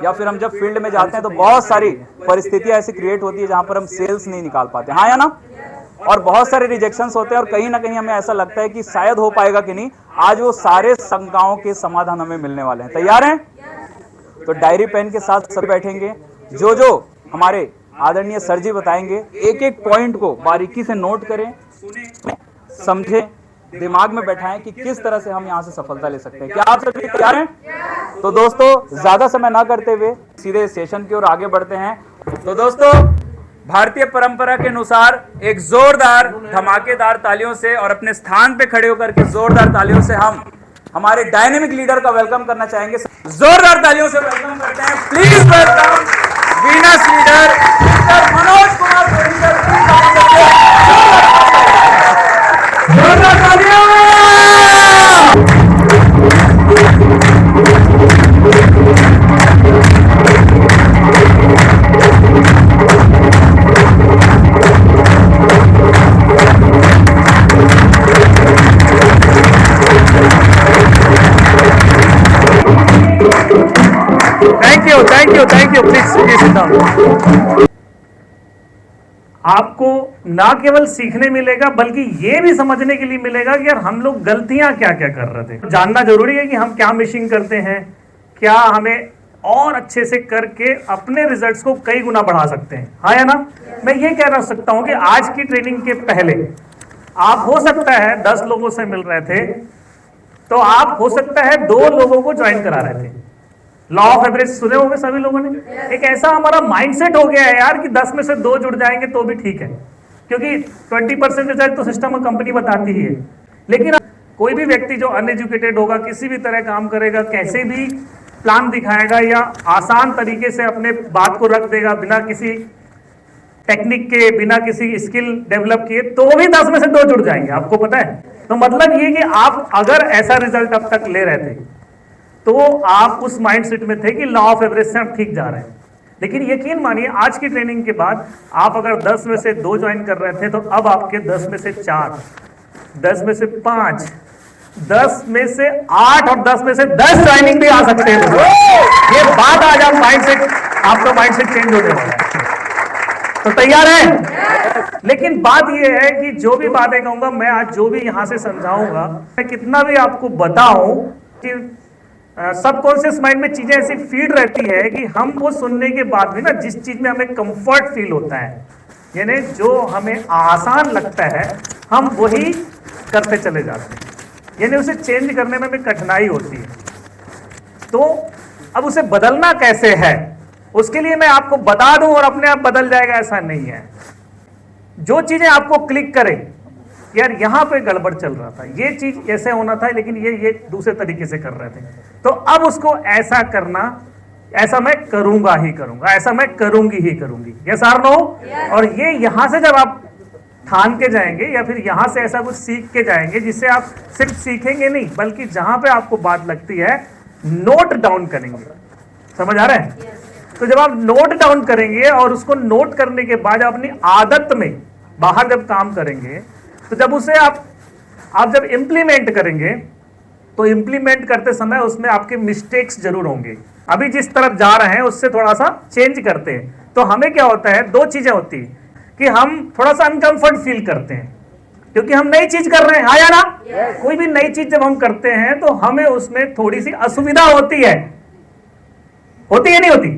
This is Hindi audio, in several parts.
या फिर हम जब फील्ड में जाते हैं तो बहुत सारी परिस्थितियां ऐसी क्रिएट होती है जहां पर हम सेल्स नहीं निकाल पाते, हाँ या ना, और बहुत सारे रिजेक्शंस होते हैं और कहीं ना कहीं हमें ऐसा लगता है कि शायद हो पाएगा कि नहीं। आज वो सारे शंकाओं के समाधान हमें मिलने वाले हैं। तैयार हैं? तो डायरी पेन के साथ सब बैठेंगे, जो जो हमारे आदरणीय सर जी बताएंगे एक एक पॉइंट को बारीकी से नोट करें, सुने, समझें, दिमाग में बैठाएं कि किस तरह से हम यहां से सफलता ले सकते हैं। क्या आप सभी तैयार हैं? तो दोस्तों ज्यादा समय ना करते हुए सीधे सेशन की ओर आगे बढ़ते हैं। तो दोस्तों भारतीय परंपरा के अनुसार एक जोरदार धमाकेदार तालियों से और अपने स्थान पे खड़े होकर के जोरदार तालियों से हम हमारे डायनेमिक लीडर का वेलकम करना चाहेंगे। जोरदार तालियों से वेलकम करते हैं। Please welcome Venus leader mister Manoj Kumar Parikar. जोरदार तालियां। Thank you please sit down. आपको ना केवल सीखने मिलेगा बल्कि ये भी समझने के लिए मिलेगा कि यार हम लोग गलतियां क्या क्या कर रहे थे। जानना जरूरी है कि हम क्या मिशिंग करते हैं, क्या हमें और अच्छे से करके अपने रिजल्ट्स को कई गुना बढ़ा सकते हैं, हाँ या ना। मैं ये कह सकता हूं कि आज की ट्रेनिंग के पहले आप हो सकता है 10 लोगों से मिल रहे थे, तो आप हो सकता है 2 लोगों को ज्वाइन करा रहे थे। लॉ ऑफ एवरेज सुने होंगे सभी लोगों ने। एक ऐसा हमारा माइंडसेट हो गया है यार कि 10 में से 2 जुड़ जाएंगे तो भी ठीक है, क्योंकि 20% रिजल्ट तो सिस्टम और कंपनी बताती ही है। लेकिन कोई भी व्यक्ति जो अनएजुकेटेड होगा, किसी भी तरह काम करेगा, कैसे भी प्लान दिखाएगा या आसान तरीके से अपने बात को रख देगा बिना किसी टेक्निक के, बिना किसी स्किल डेवलप किए, तो भी 10 में से 2 जुड़ जाएंगे, आपको पता है। तो मतलब ये कि आप अगर ऐसा रिजल्ट अब तक ले रहे थे तो आप उस माइंडसेट में थे कि लॉ ऑफ एवरेज से आप ठीक जा रहे हैं। लेकिन यकीन मानिए आज की ट्रेनिंग के बाद आप अगर 10 में से 2 ज्वाइन कर रहे थे तो अब आपके 10 में से 4, 10 में से 5, 10 में से 8 और 10 में से 10 ज्वाइनिंग भी आ सकते हैं। ये बात आज आप माइंडसेट, आपका माइंडसेट चेंज होने वाला है। तो तैयार है? लेकिन बात यह है कि जो भी बातें कहूंगा मैं, आज जो भी यहां से समझाऊंगा, मैं कितना भी आपको बताऊं कि सबकॉन्शियस माइंड में चीजें ऐसी फीड रहती है कि हम वो सुनने के बाद भी ना, जिस चीज में हमें कंफर्ट फील होता है, यानी जो हमें आसान लगता है, हम वही करते चले जाते हैं, यानी उसे चेंज करने में हमें कठिनाई होती है। तो अब उसे बदलना कैसे है, उसके लिए मैं आपको बता दूं और अपने आप बदल जाएगा ऐसा नहीं है। जो चीजें आपको क्लिक करें, यार यहां पे गड़बड़ चल रहा था, ये चीज ऐसे होना था लेकिन ये दूसरे तरीके से कर रहे थे, तो अब उसको ऐसा करना, ऐसा मैं करूंगा ही करूंगा, ऐसा मैं करूंगी ही करूंगी, यस आर नो। और ये यहां से जब आप ठान के जाएंगे या फिर यहां से ऐसा कुछ सीख के जाएंगे जिससे आप सिर्फ सीखेंगे नहीं बल्कि जहां पे आपको बात लगती है नोट डाउन करेंगे। समझ आ रहा है? तो जब आप नोट डाउन करेंगे और उसको नोट करने के बाद अपनी आदत में बाहर जब काम करेंगे, तो जब उसे आप जब इंप्लीमेंट करेंगे तो इंप्लीमेंट करते समय उसमें आपके मिस्टेक्स जरूर होंगे। अभी जिस तरफ जा रहे हैं उससे थोड़ा सा चेंज करते हैं तो हमें क्या होता है, 2 चीजें होती है कि हम थोड़ा सा अनकंफर्ट फील करते हैं क्योंकि हम नई चीज कर रहे हैं, हाँ या ना। कोई भी नई चीज जब हम करते हैं तो हमें उसमें थोड़ी सी असुविधा होती है या नहीं होती?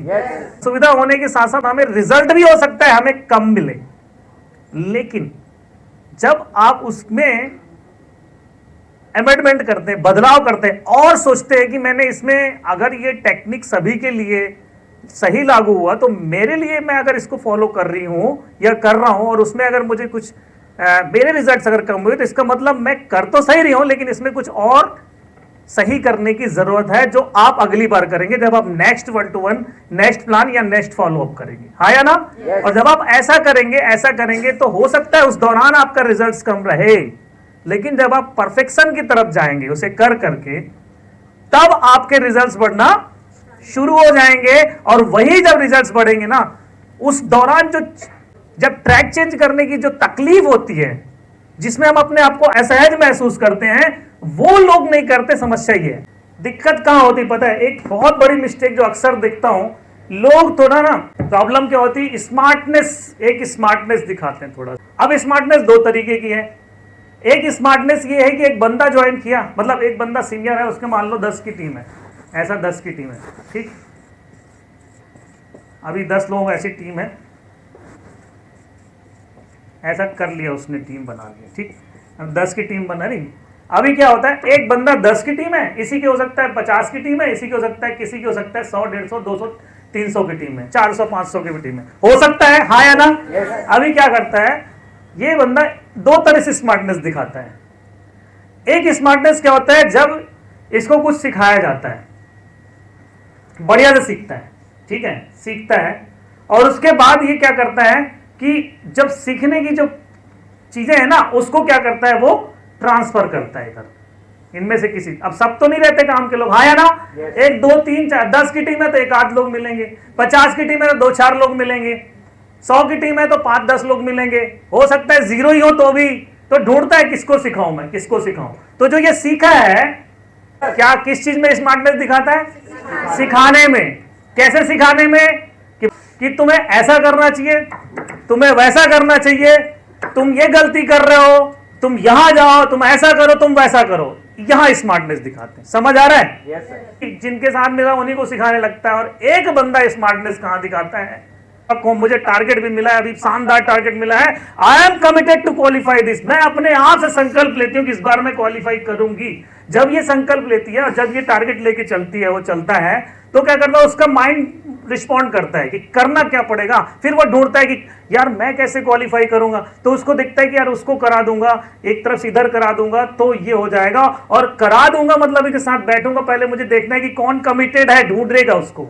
सुविधा होने के साथ साथ हमें रिजल्ट भी हो सकता है हमें कम मिले, लेकिन जब आप उसमें अमेंडमेंट करते हैं, बदलाव करते हैं और सोचते हैं कि मैंने इसमें अगर ये टेक्निक सभी के लिए सही लागू हुआ तो मेरे लिए, मैं अगर इसको फॉलो कर रही हूं या कर रहा हूं और उसमें अगर मुझे कुछ मेरे रिजल्ट्स अगर कम हुए तो इसका मतलब मैं कर तो सही रही हूं लेकिन इसमें कुछ और सही करने की जरूरत है, जो आप अगली बार करेंगे जब आप नेक्स्ट 1-to-1 नेक्स्ट प्लान या नेक्स्ट फॉलोअप करेंगे, हाँ या ना। और जब आप ऐसा करेंगे तो हो सकता है उस दौरान आपका रिजल्ट्स कम रहे, लेकिन जब आप परफेक्शन की तरफ जाएंगे उसे कर करके, तब आपके रिजल्ट्स बढ़ना शुरू हो जाएंगे। और वही जब रिजल्ट्स बढ़ेंगे ना, उस दौरान जब ट्रैक चेंज करने की जो तकलीफ होती है, जिसमें हम अपने आप को असहज महसूस करते हैं, वो लोग नहीं करते। समस्या ये है दिक्कत कहाँ होती पता है, एक बहुत बड़ी मिस्टेक जो अक्सर देखता हूं, लोग थोड़ा ना प्रॉब्लम क्या होती, स्मार्टनेस, एक स्मार्टनेस दिखाते हैं थोड़ा। अब स्मार्टनेस दो तरीके की है। एक स्मार्टनेस ये है कि एक बंदा ज्वाइन किया, मतलब एक बंदा सीनियर है, उसके मान लो 10 की टीम है, ऐसा 10 की टीम है, ठीक, अभी 10 लोग ऐसी टीम है, ऐसा कर लिया उसने, टीम बना लिया, ठीक, अब 10 की टीम बना रही। अभी क्या होता है, एक बंदा 10 की टीम है, इसी की हो सकता है 50 की टीम है, इसी की हो सकता है, किसी की हो सकता है 100, 150, 200, 300 की टीम है, 400, 500 की भी टीम है, हो सकता है, हाँ या ना। अभी क्या करता है ये बंदा, दो तरह से स्मार्टनेस दिखाता है। एक स्मार्टनेस क्या होता है, जब इसको कुछ सिखाया जाता है, बढ़िया से सीखता है, ठीक है, सीखता है, और उसके बाद ये क्या करता है कि जब सीखने की जो चीजें है ना, उसको क्या करता है, वो ट्रांसफर करता है इधर, इनमें से किसी, अब सब तो नहीं रहते काम के लोग, हाँ या ना। एक 2 3 4, 10 की टीम है तो 1 आध लोग मिलेंगे, 50 की टीम है तो 2 4 लोग मिलेंगे, 100 की टीम है तो 5 10 लोग मिलेंगे, हो सकता है 0 ही हो तो भी, तो ढूंढता है किसको सिखाऊं मैं, किसको सिखाऊं। तो जो ये सीखा है, क्या किस चीज में स्मार्टनेस दिखाता है, सिखाने में। कैसे सिखाने में, कि तुम्हें ऐसा करना चाहिए, तुम्हें वैसा करना चाहिए, तुम ये गलती कर रहे हो, तुम यहां जाओ, तुम ऐसा करो, तुम वैसा करो, यहां स्मार्टनेस दिखाते हैं। समझ आ रहा है? Yes sir. जिनके साथ मेरा उन्हीं को सिखाने लगता है। और एक बंदा स्मार्टनेस कहां दिखाता है, को मुझे टारगेट भी मिला है, अभी शानदार टारगेट मिला है, I am committed to qualify this, मैं अपने आप से संकल्प लेती हूं कि इस बार मैं क्वालिफाई करूंगी। जब ये संकल्प लेती है और जब ये टारगेट लेके चलती है, वो चलता है, तो क्या करता है, उसका माइंड रिस्पॉन्ड करता है कि करना क्या पड़ेगा। फिर वो ढूंढता है कि यार मैं कैसे क्वालिफाई करूंगा, तो उसको दिखता है कि यार उसको करा दूंगा, एक तरफ से इधर करा दूंगा तो ये हो जाएगा, और करा दूंगा मतलब इसके साथ बैठूंगा, पहले मुझे देखना है कि कौन कमिटेड है, ढूंढेगा उसको।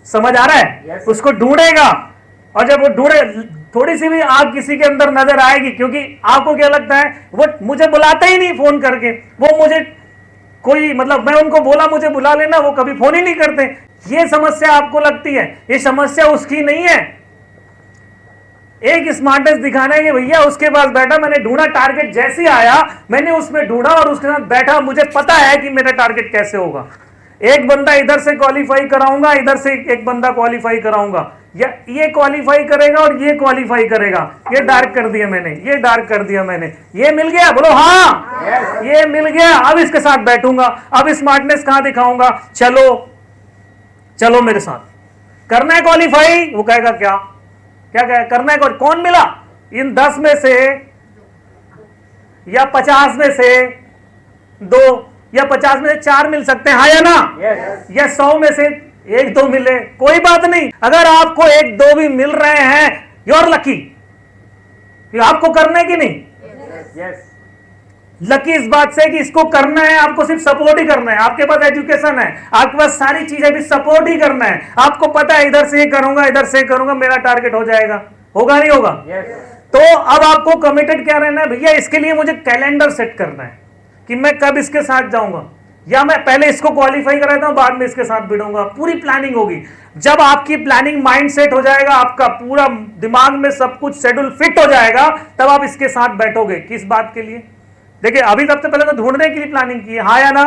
समझ आ रहा है? उसको ढूंढेगा, और जब वो ढूंढे, थोड़ी सी भी आग किसी के अंदर नजर आएगी, क्योंकि आपको क्या लगता है, वो मुझे बुलाते ही नहीं फोन करके, वो मुझे कोई, मतलब मैं उनको बोला मुझे बुला लेना, वो कभी फोन ही नहीं करते। ये समस्या आपको लगती है, ये समस्या उसकी नहीं है। एक स्मार्टनेस दिखाना है कि भैया उसके पास बैठा, मैंने ढूंढा, टारगेट जैसे आया मैंने उसमें ढूंढा और उसके साथ बैठा, मुझे पता है कि मेरा टारगेट कैसे होगा। एक बंदा इधर से क्वालिफाई कराऊंगा, इधर से एक बंदा क्वालिफाई कराऊंगा, या ये क्वालिफाई करेगा और ये क्वालिफाई करेगा। ये डार्क कर दिया मैंने, ये डार्क कर दिया मैंने, ये मिल गया, बोलो हाँ, ये मिल गया। अब इसके साथ बैठूंगा, अब स्मार्टनेस कहां दिखाऊंगा, चलो चलो मेरे साथ, करना है क्वालिफाई। वो कहेगा क्या क्या करना है, कौन मिला, इन 10 में से या 50 में से 2 या 50 में से 4 मिल सकते हैं, हाँ या ना। या 100 में से 1 2 मिले, कोई बात नहीं। अगर आपको 1 2 भी मिल रहे हैं, यू आर लकी। आपको करना है कि नहीं? लकी इस बात से कि इसको करना है, आपको सिर्फ सपोर्ट ही करना है। आपके पास एजुकेशन है, आपके पास सारी चीजें, भी सपोर्ट ही करना है। आपको पता है इधर से ये करूंगा, इधर से करूंगा, मेरा टारगेट हो जाएगा, होगा नहीं होगा? तो अब आपको कमिटेड क्या रहना है, भैया इसके लिए मुझे कैलेंडर सेट करना है कि मैं कब इसके साथ जाऊंगा, या मैं पहले इसको क्वालिफाई कराता हूं, बाद में इसके साथ भिड़ूंगा। पूरी प्लानिंग होगी। जब आपकी प्लानिंग माइंड सेट हो जाएगा, आपका पूरा दिमाग में सब कुछ शेड्यूल फिट हो जाएगा, तब आप इसके साथ बैठोगे। किस बात के लिए? देखिए अभी सबसे पहले तो ढूंढने के लिए प्लानिंग की है, हाँ या ना।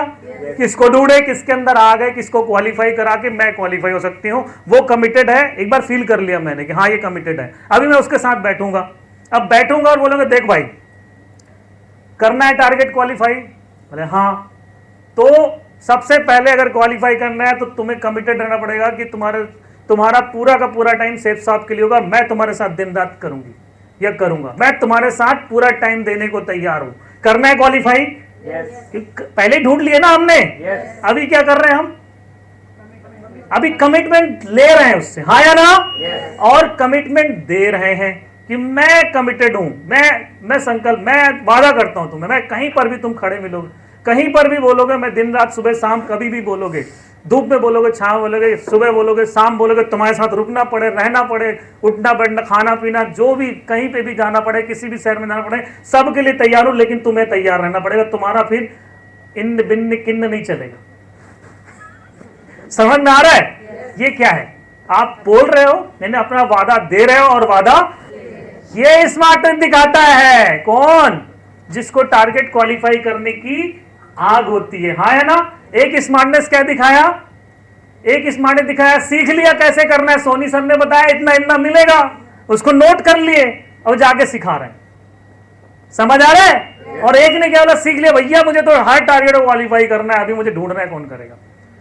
किसको ढूंढे, किसके अंदर आ गए, किसको क्वालिफाई करा के मैं क्वालिफाई हो सकती हूँ, वो कमिटेड है। एक बार फील कर लिया मैंने कि हाँ ये कमिटेड है, अभी मैं उसके साथ बैठूंगा। अब बैठूंगा और बोलूंगा देख भाई करना है टारगेट क्वालिफाई, बोले हाँ। तो सबसे पहले अगर क्वालिफाई करना है तो तुम्हें कमिटेड रहना पड़ेगा कि तुम्हारा पूरा का पूरा टाइम सेफ साथ के लिए होगा। मैं तुम्हारे साथ दिन रात करूंगी या करूंगा, मैं तुम्हारे साथ पूरा टाइम देने को तैयार हूं। करना है क्वालिफाई, पहले ढूंढ लिए ना हमने। अभी क्या कर रहे हैं हम, अभी कमिटमेंट ले रहे हैं उससे, हाँ या ना। और कमिटमेंट दे रहे हैं कि मैं कमिटेड हूं, मैं संकल्प, मैं वादा करता हूं तुम्हें, मैं कहीं पर भी तुम खड़े मिलोगे, कहीं पर भी बोलोगे, मैं दिन रात सुबह शाम कभी भी बोलोगे, धूप में बोलोगे, छांव बोलोगे, सुबह बोलोगे, शाम बोलोगे, तुम्हारे साथ रुकना पड़े, रहना पड़े, उठना बैठना, खाना पीना, जो भी, कहीं पे भी जाना पड़े, किसी भी शहर में जाना पड़े, सबके लिए तैयार हो। लेकिन तुम्हें तैयार रहना पड़ेगा, तुम्हारा फिर इन बिन्न किन्न नहीं चलेगा। समझ में आ रहा है? ये क्या है, आप बोल रहे हो, मैंने अपना वादा दे रहे हो, और वादा ये स्मार्टनेस दिखाता है। कौन? जिसको टारगेट क्वालिफाई करने की आग होती है, हाँ है ना। एक स्मार्टनेस क्या दिखाया, एक स्मार्टनेस दिखाया, सीख लिया कैसे करना है, सोनी सर ने बताया इतना इतना मिलेगा, उसको नोट कर लिए और जाके सिखा रहे हैं। समझ आ रहा है? और एक ने क्या बोला, सीख लिया भैया मुझे तो हर टारगेट को क्वालिफाई करना है, अभी मुझे ढूंढना है कौन करेगा,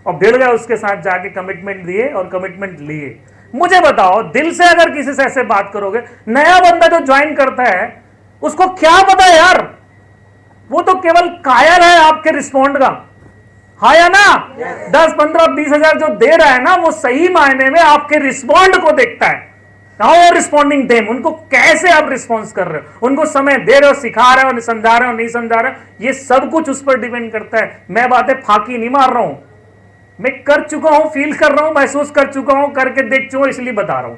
और भिड़ गया उसके साथ, जाके कमिटमेंट दिए और कमिटमेंट लिए। मुझे बताओ, दिल से अगर किसी से ऐसे बात करोगे, नया बंदा जो ज्वाइन करता है उसको क्या पता यार, वो तो केवल कायल है आपके रिस्पॉन्ड का, हाँ या ना? 10, 15, 20 हजार जो दे रहा है ना, वो सही मायने में आपके रिस्पॉन्ड को देखता है। हाउ रिस्पॉन्डिंग देम, उनको कैसे आप रिस्पॉन्स कर रहे हो, उनको समय दे रहे हो, सिखा रहे हो, समझा रहे हो, नहीं समझा रहे हो, ये सब कुछ उस पर डिपेंड करता है। मैं बातें फाकी नहीं मार रहा हूं, मैं कर चुका हूं, फील कर रहा हूं, महसूस कर चुका हूं, करके देख चुका हूं, इसलिए बता रहा हूं।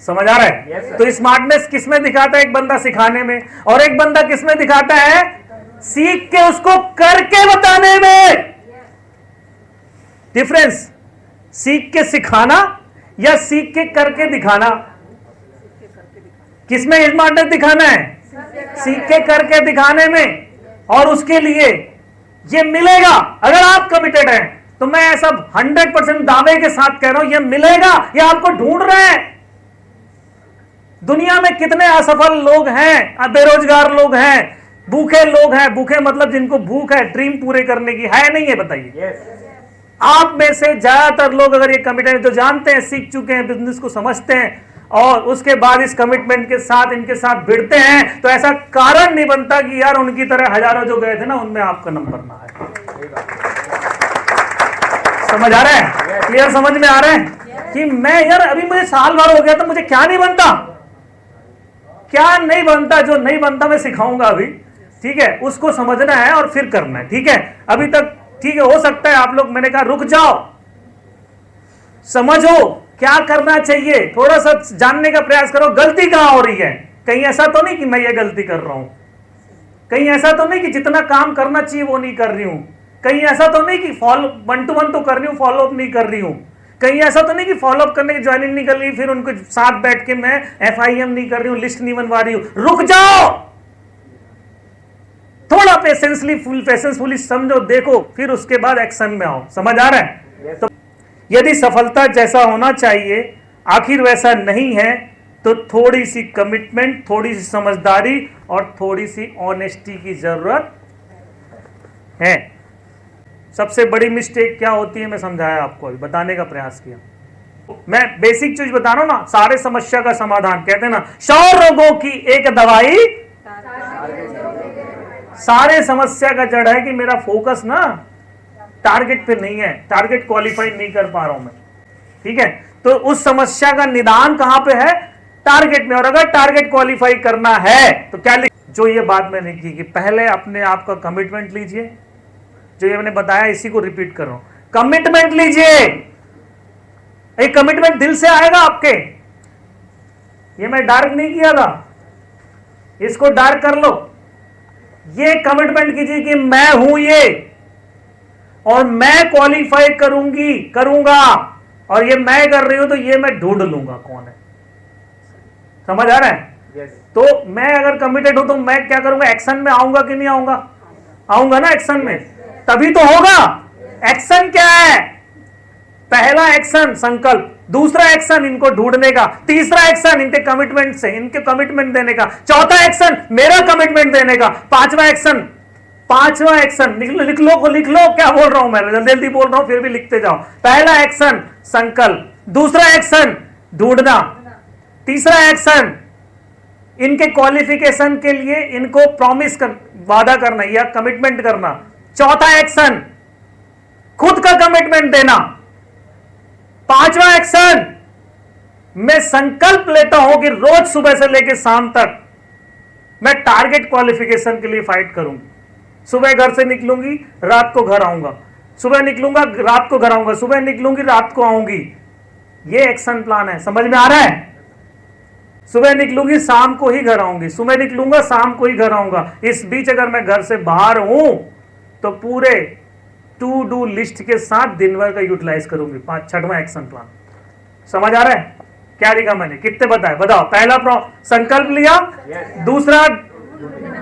समझ आ रहा है? तो स्मार्टनेस किसमें दिखाता है? एक बंदा सिखाने में, और एक बंदा किसमें दिखाता है? सीख के उसको करके बताने में। डिफरेंस, सीख के सिखाना या सीख के करके दिखाना, किसमें स्मार्टनेस दिखाना है? सीख के करके दिखाने में। और उसके लिए ये मिलेगा अगर आप कमिटेड हैं, तो मैं ऐसा 100% दावे के साथ कह रहा हूं, ये मिलेगा, ये आपको ढूंढ रहे हैं। दुनिया में कितने असफल लोग हैं, बेरोजगार लोग हैं, भूखे लोग हैं, भूखे मतलब जिनको भूख है ड्रीम पूरे करने की, है नहीं है? बताइए। आप में से ज्यादातर लोग अगर ये कमिटमेंट जो जानते हैं, सीख चुके हैं, बिजनेस को समझते हैं, और उसके बाद इस कमिटमेंट के साथ इनके साथ भिड़ते हैं, तो ऐसा कारण नहीं बनता कि यार उनकी तरह हजारों जो गए थे ना, उनमें आपका नंबर ना आए। समझ आ रहा है? क्लियर समझ में आ रहा है कि मैं यार अभी मुझे साल भर हो गया, तो मुझे क्या नहीं बनता, क्या नहीं बनता, जो नहीं बनता मैं सिखाऊंगा अभी, ठीक है? उसको समझना है और फिर करना है, ठीक है? अभी तक ठीक है, हो सकता है आप लोग, मैंने कहा रुक जाओ, समझो क्या करना चाहिए, थोड़ा सा जानने का प्रयास करो, गलती कहां हो रही है। कहीं ऐसा तो नहीं कि मैं ये गलती कर रहा हूं, कहीं ऐसा तो नहीं कि जितना काम करना चाहिए वो नहीं कर रही हूं, कहीं ऐसा तो नहीं कि फॉलो 1 to 1 तो कर रही हूं, फॉलोअप नहीं कर रही हूं, कहीं ऐसा तो नहीं कि फॉलोअप करने की ज्वाइनिंग नहीं कर रही, फिर उनके साथ बैठ के मैं FIM नहीं कर रही हूं, लिस्ट नहीं बनवा रही हूं। रुक जाओ, थोड़ा पेशेंसफुली समझो, देखो, फिर उसके बाद एक्शन में आओ। समझ आ रहा है? तो यदि सफलता जैसा होना चाहिए आखिर वैसा नहीं है, तो थोड़ी सी कमिटमेंट, थोड़ी सी समझदारी और थोड़ी सी ऑनेस्टी की जरूरत है। सबसे बड़ी मिस्टेक क्या होती है, मैं समझाया आपको, अभी बताने का प्रयास किया। मैं बेसिक चीज बता रहा हूं ना, सारे समस्या का समाधान, कहते हैं ना 100 रोगों की एक दवाई, सारे समस्या का जड़ है कि मेरा फोकस ना टारगेट पे नहीं है, टारगेट क्वालिफाई नहीं कर पा रहा हूं मैं, ठीक है? तो उस समस्या का निदान कहां पे है? टारगेट में। और अगर टारगेट क्वालिफाई करना है तो क्या जो ये बात मैंने की कि पहले अपने आप का कमिटमेंट लीजिए, जो ये मैंने बताया इसी को रिपीट कर रहा हूं, कमिटमेंट लीजिए। एक कमिटमेंट दिल से आएगा आपके, ये मैं डार्क नहीं किया था, इसको डार्क कर लो। ये कमिटमेंट कीजिए कि मैं हूं ये, और मैं क्वालिफाई करूंगा, और ये मैं कर रही हूं, तो ये मैं ढूंढ लूंगा कौन है। समझ आ रहा है? तो मैं अगर कमिटेड हूं तो मैं क्या करूंगा? एक्शन में आऊंगा कि नहीं आऊंगा? आऊंगा ना एक्शन में, तभी तो होगा। एक्शन क्या है? पहला एक्शन संकल्प, दूसरा एक्शन इनको ढूंढने का, तीसरा एक्शन इनके कमिटमेंट से, इनके कमिटमेंट देने का, चौथा एक्शन मेरा कमिटमेंट देने का, पांचवा एक्शन लिख लो क्या बोल रहा हूं मैं, जल्दी जल्दी बोल रहा हूं, फिर भी लिखते जाओ। पहला एक्शन संकल्प, दूसरा एक्शन ढूंढना, तीसरा एक्शन इनके क्वालिफिकेशन के लिए इनको प्रॉमिस कर, वादा करना या कमिटमेंट करना, चौथा एक्शन खुद का कमिटमेंट देना, पांचवा एक्शन मैं संकल्प लेता हूं कि रोज सुबह से लेकर शाम तक मैं टारगेट क्वालिफिकेशन के लिए फाइट करूंगी। सुबह घर से निकलूंगी, रात को घर आऊंगा, सुबह निकलूंगा, रात को घर आऊंगा, सुबह निकलूंगी, रात को आऊंगी। ये एक्शन प्लान है। समझ में आ रहा है? सुबह निकलूंगी, शाम को ही घर आऊंगी, सुबह निकलूंगा, शाम को ही घर आऊंगा। इस बीच अगर मैं घर से बाहर हूं तो पूरे टू डू लिस्ट के साथ दिन भर का यूटिलाइज करूंगी। छठवां एक्शन प्लान। समझ आ रहा है? क्या लिखा मैंने, कितने बताए? बताओ। पहला संकल्प लिया, दूसरा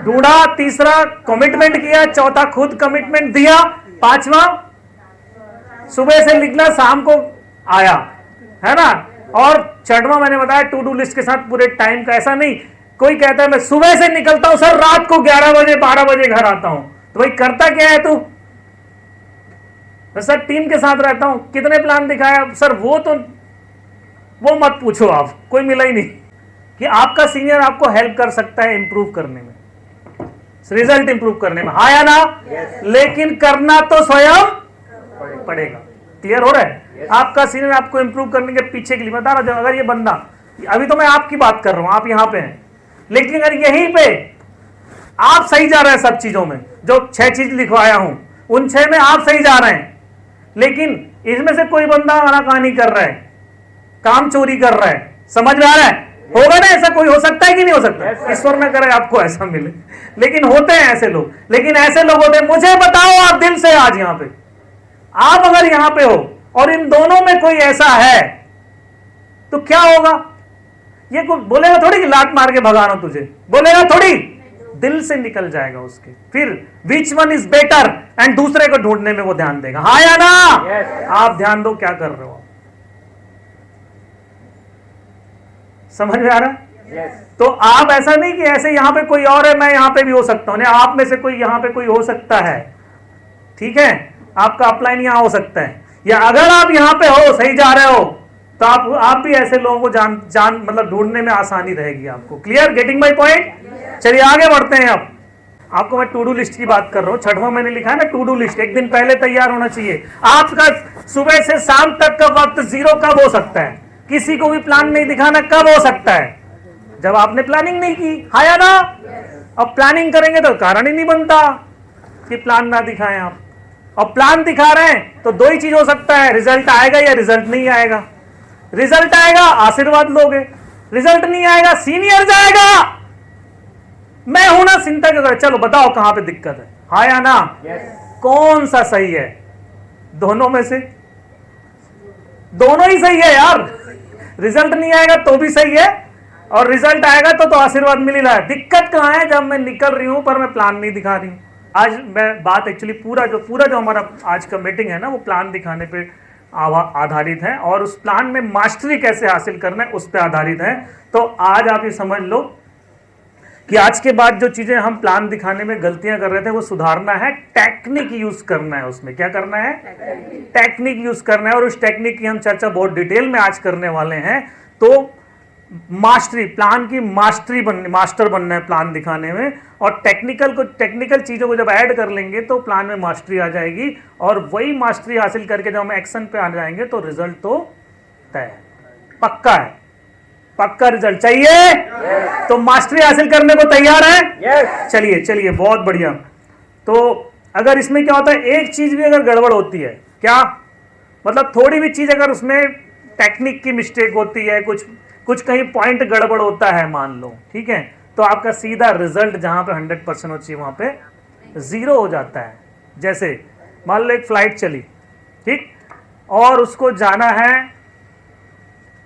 ढूंढा, तीसरा कमिटमेंट किया, चौथा खुद कमिटमेंट दिया, पांचवा सुबह से निकला शाम को आया, है ना। और छठवां मैंने बताया टू डू लिस्ट के साथ पूरे टाइम का। ऐसा नहीं कोई कहता है मैं सुबह से निकलता हूं सर, रात को 11 बजे 12 बजे घर आता हूं, तो भाई करता क्या है तू? तो सर टीम के साथ रहता हूं, कितने प्लान दिखाया सर? वो मत पूछो, आप कोई मिला ही नहीं कि आपका सीनियर आपको हेल्प कर सकता है इंप्रूव करने में, रिजल्ट इंप्रूव करने में, हाँ या ना? लेकिन करना तो स्वयं पड़ेगा। क्लियर हो रहा है? आपका सीनियर आपको इंप्रूव करने के पीछे के लिए बता रहा हूं, अगर ये बंदा, अभी तो मैं आपकी बात कर रहा हूं, आप यहां पे हैं, लेकिन अगर यहीं पे आप सही जा रहे हैं सब चीजों में, जो 6 चीज लिखवाया हूं उन 6 में आप सही जा रहे हैं, लेकिन इसमें से कोई बंदा आनाकानी कर रहा है, काम चोरी कर रहा है, समझ में आ रहा है? होगा ना ऐसा? कोई हो सकता है कि नहीं हो सकता? ईश्वर न करे आपको ऐसा मिले, लेकिन होते हैं ऐसे लोग। लेकिन ऐसे लोग होते हैं, मुझे बताओ आप दिल से आज यहां पे, आप अगर यहां पे हो और इन दोनों में कोई ऐसा है तो क्या होगा? ये कोई बोलेगा थोड़ी कि लात मार के भगा रहा हूं तुझे, बोलेगा थोड़ी, दिल से निकल जाएगा उसके। फिर which one is better and दूसरे को ढूंढने में वो ध्यान देगा, हाँ या ना? आप ध्यान दो क्या कर रहे हो, समझ में आ रहा है? तो आप ऐसा नहीं कि ऐसे यहां पे कोई और है, मैं यहां पे भी हो सकता हूं, आप में से कोई यहां पे कोई हो सकता है, ठीक है? आपका अपलाइन यहां हो सकता है, या अगर आप यहां पे हो सही जा रहे हो तो आप भी ऐसे लोगों को जान मतलब ढूंढने में आसानी रहेगी आपको। क्लियर? Getting my point? चलिए आगे बढ़ते हैं। अब आपको मैं टू डू लिस्ट की बात कर रहा हूं, 6वां मैंने लिखा है ना टू डू लिस्ट, एक दिन पहले तैयार होना चाहिए। आपका सुबह से शाम तक का वक्त 0 कब हो सकता है? किसी को भी प्लान नहीं दिखाना कब हो सकता है? जब आपने प्लानिंग नहीं की, हाँ या ना? अब प्लानिंग करेंगे तो कारण ही नहीं बनता कि प्लान ना दिखाएं आप। और प्लान दिखा रहे हैं तो 2 ही चीज हो सकता है, रिजल्ट आएगा या रिजल्ट नहीं आएगा। रिजल्ट आएगा आशीर्वाद लोगे, रिजल्ट नहीं आएगा सीनियर जाएगा, मैं हूं ना चिंता क्यों करे, चलो बताओ कहां पे दिक्कत है, हाँ या ना? कौन सा सही है? दोनों में से दोनों ही सही है यार। रिजल्ट नहीं आएगा तो भी सही है, और रिजल्ट आएगा तो आशीर्वाद मिल ही रहा है। दिक्कत कहां है? जब मैं निकल रही हूं पर मैं प्लान नहीं दिखा रही हूं। आज मैं बात एक्चुअली पूरा जो हमारा आज का मीटिंग है ना, वो प्लान दिखाने पे आधारित है, और उस प्लान में मास्टरी कैसे हासिल करना है उस पर आधारित है। तो आज आप ये समझ लो कि आज के बाद जो चीजें हम प्लान दिखाने में गलतियां कर रहे थे वो सुधारना है, टेक्निक यूज करना है। उसमें क्या करना है? टेक्निक यूज करना है, और उस टेक्निक की हम चर्चा बहुत डिटेल में आज करने वाले हैं। तो मास्टरी, प्लान की मास्टर बनना है प्लान दिखाने में, और टेक्निकल चीजों को जब ऐड कर लेंगे तो प्लान में मास्टरी आ जाएगी, और वही मास्टरी हासिल करके जब हम एक्शन पे आ जाएंगे तो रिजल्ट तो तय है, पक्का है, पक्का रिजल्ट चाहिए। तो मास्टरी हासिल करने को तैयार है? चलिए बहुत बढ़िया। तो अगर इसमें क्या होता है, एक चीज भी अगर गड़बड़ होती है, क्या मतलब थोड़ी भी चीज अगर उसमें टेक्निक की मिस्टेक होती है, कुछ कहीं पॉइंट गड़बड़ होता है मान लो, ठीक है, तो आपका सीधा रिजल्ट जहां पे 100% हो चाहिए वहां पे 0 हो जाता है। जैसे मान लो एक फ्लाइट चली, ठीक, और उसको जाना है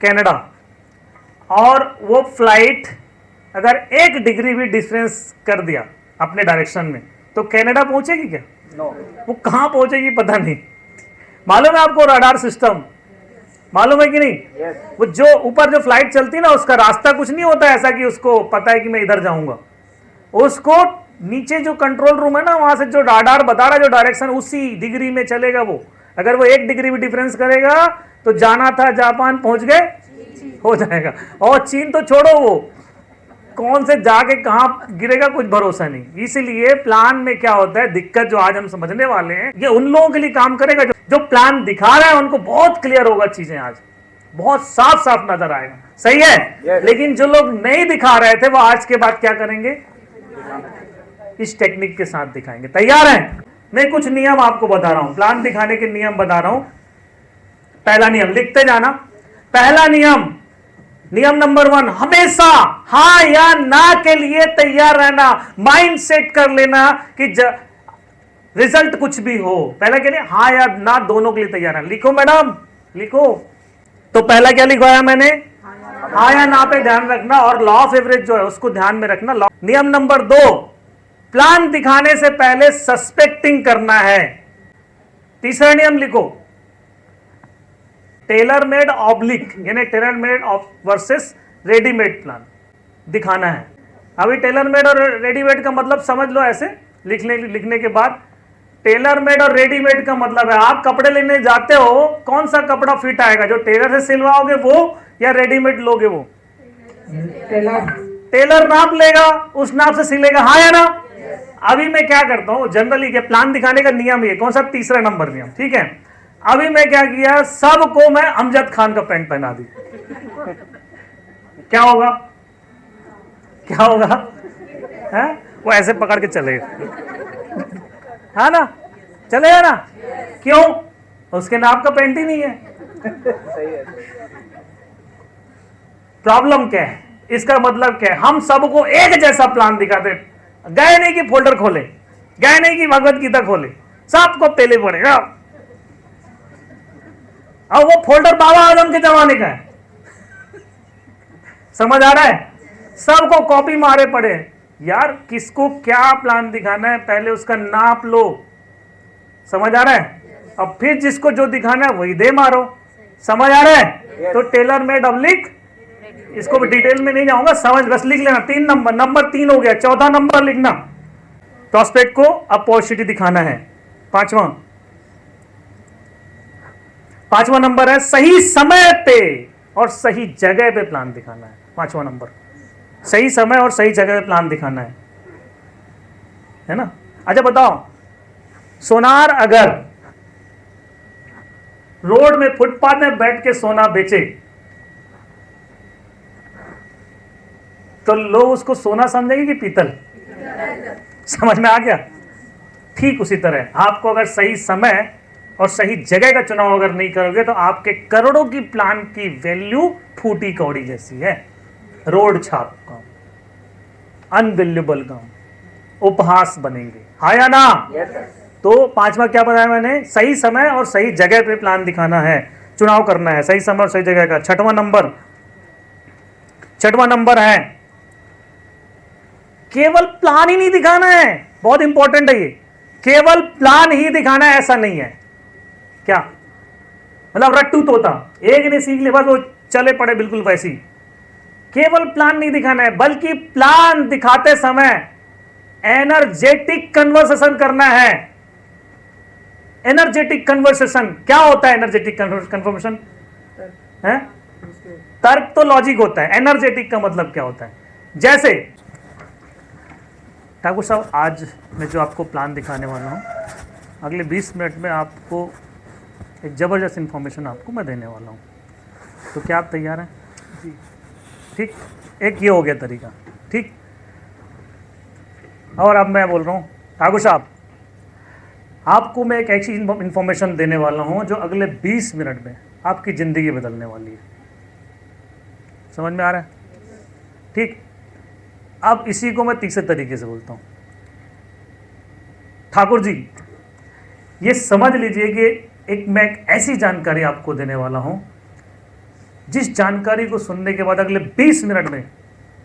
कनाडा, और वो फ्लाइट अगर 1 डिग्री भी डिफरेंस कर दिया अपने डायरेक्शन में तो कनाडा पहुंचेगी क्या? वो कहां पहुंचेगी पता नहीं। मालूम है आपको रडार सिस्टम, मालूम है कि नहीं? वो जो ऊपर जो फ्लाइट चलती है ना, उसका रास्ता कुछ नहीं होता ऐसा कि उसको पता है कि मैं इधर जाऊंगा। उसको नीचे जो कंट्रोल रूम है ना, वहां से जो रडार बता रहा है जो डायरेक्शन, उसी डिग्री में चलेगा वो। अगर वो 1 डिग्री भी डिफरेंस करेगा तो जाना था जापान पहुंच गए हो जाएगा। और चीन तो छोड़ो, वो कौन से जाके कहां गिरेगा कुछ भरोसा नहीं। इसलिए प्लान में क्या होता है, दिक्कत जो आज हम समझने वाले हैं, ये उन लोगों के लिए काम करेगा जो प्लान दिखा रहा है, उनको बहुत क्लियर होगा, चीजें आज बहुत साफ साफ नजर आएगा। सही है? लेकिन जो लोग नहीं दिखा रहे थे वो आज के बाद क्या करेंगे? इस टेक्निक के साथ दिखाएंगे। तैयार हैं? मैं कुछ नियम आपको बता रहा हूं, प्लान दिखाने के नियम बता रहा हूं। पहला नियम लिखते जाना। पहला नियम नंबर 1, हमेशा हाँ या ना के लिए तैयार रहना। माइंड सेट कर लेना कि रिजल्ट कुछ भी हो, पहला के लिए हाँ या ना दोनों के लिए तैयार है। लिखो मैडम, लिखो। तो पहला क्या लिखवाया मैंने? हाँ या ना पे ध्यान रखना, और लॉ ऑफ एवरेज जो है उसको ध्यान में रखना। नियम नंबर 2, प्लान दिखाने से पहले सस्पेक्टिंग करना है। तीसरा नियम लिखो, टेलर मेड ऑब्लिक यानी tailor made versus readymade plan दिखाना है। अभी टेलर मेड और रेडीमेड का मतलब समझ लो ऐसे लिखने के बाद, टेलर मेड और रेडीमेड का मतलब है आप कपड़े लेने जाते हो, कौन सा कपड़ा फिट आएगा, जो टेलर से सिलवाओगे वो या रेडीमेड लोगे वो? टेलर नाप लेगा, उस नाप से सिलेगा, हाँ या ना? अभी मैं क्या करता हूं जनरली, के प्लान दिखाने का नियम ये कौन सा, तीसरा नंबर नियम, ठीक है। अभी मैं क्या किया, सबको मैं अमजद खान का पैंट पहना दी, क्या होगा? क्या होगा? है? वो ऐसे पकड़ के चलेगा, हाँ ना, चलेगा ना? क्यों? उसके नाप का पैंट ही नहीं है। प्रॉब्लम क्या है? इसका मतलब क्या है, हम सबको एक जैसा प्लान दिखाते, गए नहीं कि फोल्डर खोले, गए नहीं कि भगवत गीता खोले, सबको पहले पड़ेगा। अब वो फोल्डर बाबा आदम के जमाने का है, समझ आ रहा है? सबको कॉपी मारे पड़े यार, किसको क्या प्लान दिखाना है पहले उसका नाप लो, समझ आ रहा है? अब फिर जिसको जो दिखाना है वही दे मारो, समझ आ रहा है? तो टेलर मेड ऑब्लिक, इसको डिटेल में नहीं जाऊंगा, समझ बस लिख लेना। 3 नंबर 3 हो गया, चौथा नंबर लिखना, प्रोस्पेक्ट को अपॉर्चुनिटी दिखाना है। पांचवा नंबर है सही समय पे और सही जगह पे प्लान दिखाना है। पांचवा नंबर, सही समय और सही जगह पे प्लान दिखाना है ना? अच्छा बताओ, सोनार अगर रोड में फुटपाथ में बैठ के सोना बेचे तो लोग उसको सोना समझेंगे कि पीतल? समझ में आ गया? ठीक उसी तरह आपको अगर सही समय और सही जगह का चुनाव अगर नहीं करोगे तो आपके करोड़ों की प्लान की वैल्यू फूटी कौड़ी जैसी है। रोड छाप काम, अनवैल्यूएबल काम, उपहास बनेंगे, हाँ या ना? तो पांचवा क्या बताया मैंने, सही समय और सही जगह पे प्लान दिखाना है, चुनाव करना है, सही समय और सही जगह का। छठवां नंबर है केवल प्लान ही नहीं दिखाना है, बहुत इंपॉर्टेंट है ये, केवल प्लान ही दिखाना है ऐसा नहीं है। क्या मतलब रट्टू तोता, एक ने सीख लिया बस वो चले पड़े बिल्कुल वैसी। केवल प्लान नहीं दिखाना है बल्कि प्लान दिखाते समय एनर्जेटिक कन्वर्सेशन करना है। एनर्जेटिक कन्वर्सेशन क्या होता है? एनर्जेटिक कन्वर्सेशन है, तर्क तो लॉजिक होता है, एनर्जेटिक का मतलब क्या होता है? जैसे ठाकुर साहब, आज मैं जो आपको प्लान दिखाने वाला हूँ, अगले 20 मिनट में आपको एक ज़बरदस्त इंफॉर्मेशन आपको मैं देने वाला हूँ, तो क्या आप तैयार हैं? जी ठीक, एक ये हो गया तरीका, ठीक। और अब मैं बोल रहा हूँ ठाकुर साहब, आपको मैं एक ऐसी इंफॉर्मेशन देने वाला हूँ जो अगले 20 मिनट में आपकी ज़िंदगी बदलने वाली है। समझ में आ रहा है? ठीक। अब इसी को मैं तीसरे तरीके से बोलता हूँ, ठाकुर जी ये समझ लीजिए कि मैं एक ऐसी जानकारी आपको देने वाला हूं जिस जानकारी को सुनने के बाद अगले 20 मिनट में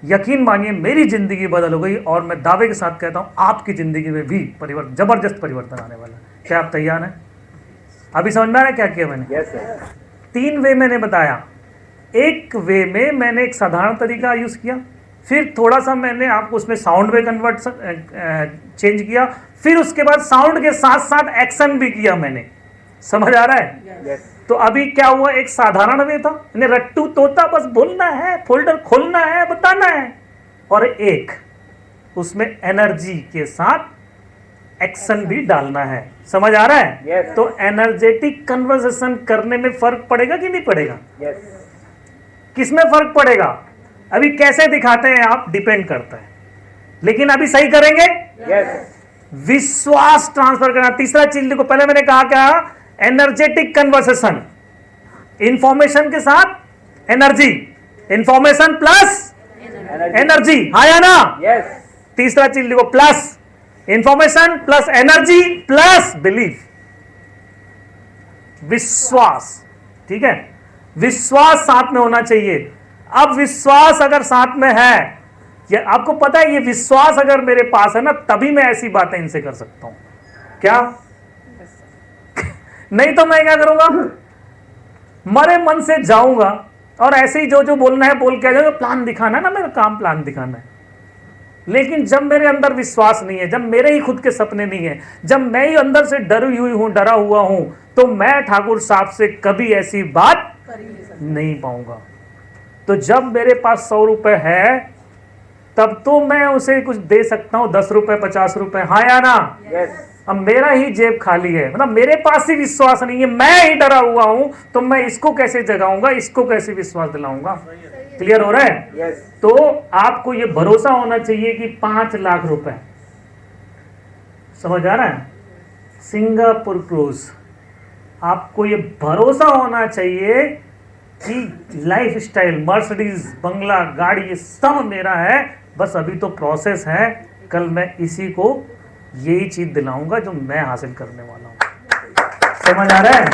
यकीन मानिए मेरी जिंदगी बदल हो गई, और मैं दावे के साथ कहता हूं आपकी जिंदगी में भी जबरदस्त परिवर्तन आने वाला है। क्या आप तैयार हैं? अभी समझ में आ रहा है क्या किया मैंने? Yes sir. 3 वे मैंने बताया। एक वे में मैंने एक साधारण तरीका यूज किया, फिर थोड़ा सा मैंने आपको उसमें साउंड वे कन्वर्ट चेंज किया, फिर उसके बाद साउंड के साथ साथ एक्शन भी किया मैंने। समझ आ रहा है? यस। तो अभी क्या हुआ, एक साधारण वे था, रट्टू तोता बस बोलना है, फोल्डर खोलना है, बताना है, और एक उसमें एनर्जी के साथ एक्शन भी डालना है। समझ आ रहा है? Yes. तो एनर्जेटिक कन्वर्सेशन करने में फर्क पड़ेगा कि नहीं पड़ेगा? यस। किसमें फर्क पड़ेगा? अभी कैसे दिखाते हैं आप, डिपेंड करता है, लेकिन अभी सही करेंगे। यस। विश्वास ट्रांसफर करना। तीसरा चीज देखो, पहले मैंने कहा क्या, एनर्जेटिक कन्वर्सेशन, इंफॉर्मेशन के साथ एनर्जी, इंफॉर्मेशन प्लस एनर्जी, हाँ या ना? यस। तीसरा चीज देखो, plus information plus energy plus belief, विश्वास। ठीक है, विश्वास साथ में होना चाहिए। अब विश्वास अगर साथ में है, ये आपको पता है, ये विश्वास अगर मेरे पास है ना, तभी मैं ऐसी बातें इनसे कर सकता हूं। क्या नहीं तो मैं क्या करूंगा, मरे मन से जाऊंगा और ऐसे ही जो जो बोलना है बोल के आ जाऊंगा, प्लान दिखाना है ना, मेरा काम प्लान दिखाना है। लेकिन जब मेरे अंदर विश्वास नहीं है, जब मेरे ही खुद के सपने नहीं है, जब मैं ही अंदर से डरी हुई हूं, डरा हुआ हूं, तो मैं ठाकुर साहब से कभी ऐसी बात नहीं पाऊंगा। तो जब मेरे पास 100 रुपए है तब तो मैं उसे कुछ दे सकता हूं, 10 रुपए 50 रुपए, हाँ या ना? अब मेरा ही जेब खाली है, मतलब मेरे पास ही विश्वास नहीं है, मैं ही डरा हुआ हूं, तो मैं इसको कैसे जगाऊंगा, इसको कैसे विश्वास दिलाऊंगा? क्लियर हो रहा है? तो आपको ये भरोसा होना चाहिए कि 5 लाख रुपए, समझ आ रहा है? सिंगापुर क्रूज, आपको ये भरोसा होना चाहिए कि लाइफ स्टाइल, मर्सिडीज, बंगला, गाड़ी, ये सब मेरा है, बस अभी तो प्रोसेस है, कल मैं इसी को यही चीज दिलाऊंगा जो मैं हासिल करने वाला हूं। समझ आ रहा है?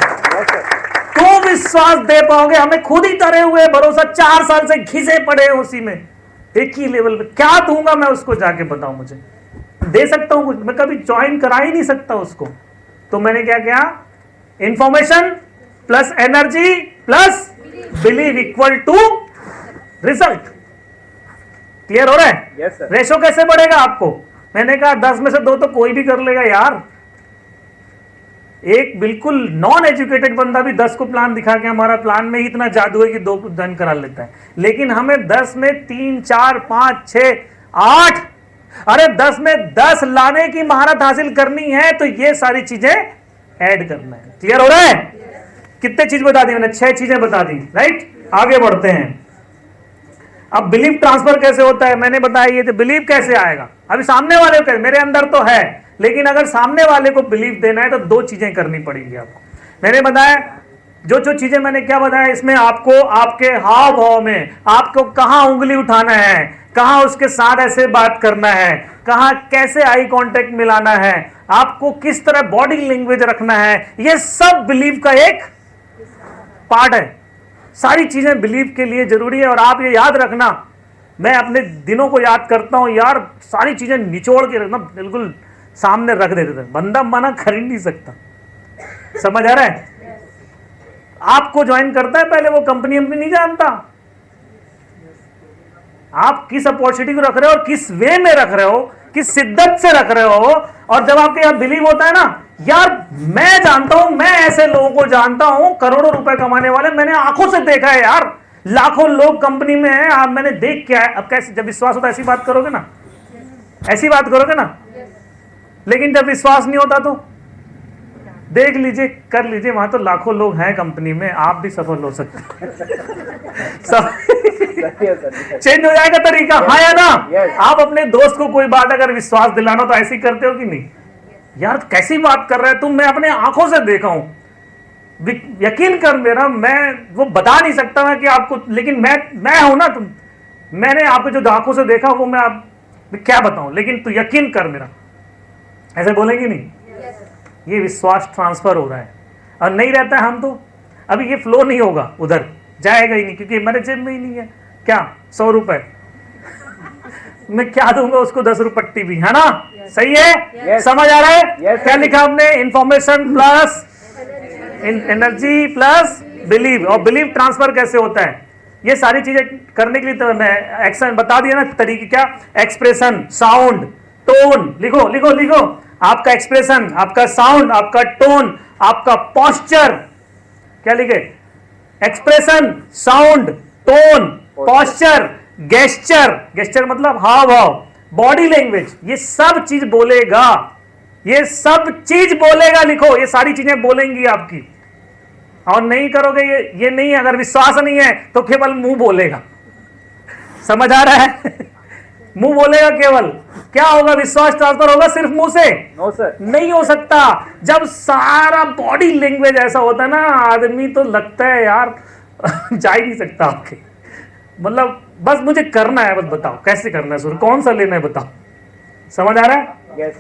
तो विश्वास दे पाओगे। हमें खुद ही तरे हुए भरोसा, 4 साल से घिसे पड़े हैं उसी में, एक ही लेवल पे। क्या दूंगा मैं उसको, जाके बताओ मुझे। दे सकता हूं कुछ, मैं कभी ज्वाइन करा ही नहीं सकता उसको। तो मैंने क्या किया, information plus energy plus believe equal to result. Clear हो रहा है? Yes, sir. रेशो कैसे बढ़ेगा आपको? मैंने कहा 10 में से 2 तो कोई भी कर लेगा यार। एक बिल्कुल नॉन एजुकेटेड बंदा भी 10 को प्लान दिखा के, हमारा प्लान में ही इतना जादू है कि 2 को डन करा लेता है। लेकिन हमें 10 में 3 4 5 6 8, अरे 10 में 10 लाने की महारत हासिल करनी है, तो ये सारी चीजें ऐड करना है। क्लियर हो रहा है? कितने चीज बता दी मैंने? 6 चीजें बता दी, राइट? आगे बढ़ते हैं। अब बिलीफ ट्रांसफर कैसे होता है मैंने बताया, ये तो बिलीफ कैसे आएगा। अभी सामने वाले को, मेरे अंदर तो है, लेकिन अगर सामने वाले को बिलीफ देना है तो 2 चीजें करनी पड़ेगी आपको। मैंने बताया जो चीजें मैंने क्या बताया, इसमें आपको आपके हाव भाव में, आपको कहां उंगली उठाना है, कहां उसके साथ ऐसे बात करना है, कहां कैसे आई कांटेक्ट मिलाना है, आपको किस तरह बॉडी लैंग्वेज रखना है, ये सब बिलीफ का एक पार्ट है। सारी चीजें बिलीव के लिए जरूरी है। और आप ये याद रखना, मैं अपने दिनों को याद करता हूं यार, सारी चीजें निचोड़ के रखना, बिल्कुल सामने रख देते थे, बंदा मना कर ही नहीं सकता। समझ आ रहा है? आपको ज्वाइन करता है पहले, वो कंपनी नहीं जानता आप किस अपॉर्चुनिटी को रख रहे हो और किस वे में रख रहे हो, किस शिद्दत से रख रहे हो। और जब आपके यहां बिलीव होता है ना, यार मैं जानता हूं, मैं ऐसे लोगों को जानता हूं करोड़ों रुपए कमाने वाले, मैंने आंखों से देखा है यार, लाखों लोग कंपनी में हैं, आप मैंने देख के आया। अब कैसे, जब विश्वास होता है ऐसी बात करोगे ना, ऐसी बात करोगे ना। लेकिन जब विश्वास नहीं होता तो देख लीजिए, कर लीजिए, वहां तो लाखों लोग हैं कंपनी में, आप भी सफल हो सकते हैं। चेंज हो जाएगा तरीका, हाँ या ना? आप अपने दोस्त को कोई बात अगर विश्वास दिलाना तो ऐसे ही करते हो कि नहीं? यार कैसी बात कर रहा है तुम, मैं अपने आंखों से देखा हूं, यकीन कर मेरा, मैं वो बता नहीं सकता मैं कि आपको, लेकिन मैं हूं ना, तुम, मैंने आपको जो आंखों से देखा वो मैं आप क्या बताऊं, लेकिन तू यकीन कर मेरा। ऐसे बोलेंगे नहीं? ये विश्वास ट्रांसफर हो रहा है। और नहीं रहता है हम तो अभी ये फ्लो नहीं होगा, उधर जाएगा ही नहीं, क्योंकि मेरे जेब में ही नहीं है। क्या 100 रुपए मैं क्या दूंगा उसको, 10 रुपए पट्टी भी, है ना? सही है? समझ आ रहा है? क्या लिखा हमने? Information plus energy plus believe. और बिलीव ट्रांसफर कैसे होता है, ये सारी चीजें करने के लिए तो मैं एक्शन बता दिया ना तरीके। क्या? एक्सप्रेशन, साउंड, टोन, लिखो लिखो लिखो। आपका एक्सप्रेशन, आपका साउंड, आपका टोन, आपका पोस्चर, क्या लिखे? Expression, sound, tone, posture, gesture, gesture मतलब हाव भाव, बॉडी लैंग्वेज, ये सब चीज बोलेगा, ये सब चीज बोलेगा। लिखो, ये सारी चीजें बोलेंगी आपकी। और नहीं करोगे ये नहीं, अगर विश्वास नहीं है तो केवल मुंह बोलेगा। समझ आ रहा है? मुंह बोलेगा केवल। क्या होगा? विश्वास ट्रांसफर होगा सिर्फ मुंह से? नो सर, नहीं हो सकता। जब सारा बॉडी लैंग्वेज ऐसा होता है ना, आदमी तो लगता है यार जा ही नहीं सकता आपके, मतलब बस मुझे करना है, बस बताओ कैसे करना है, सुर कौन सा लेना है बताओ। समझ आ रहा है? yes.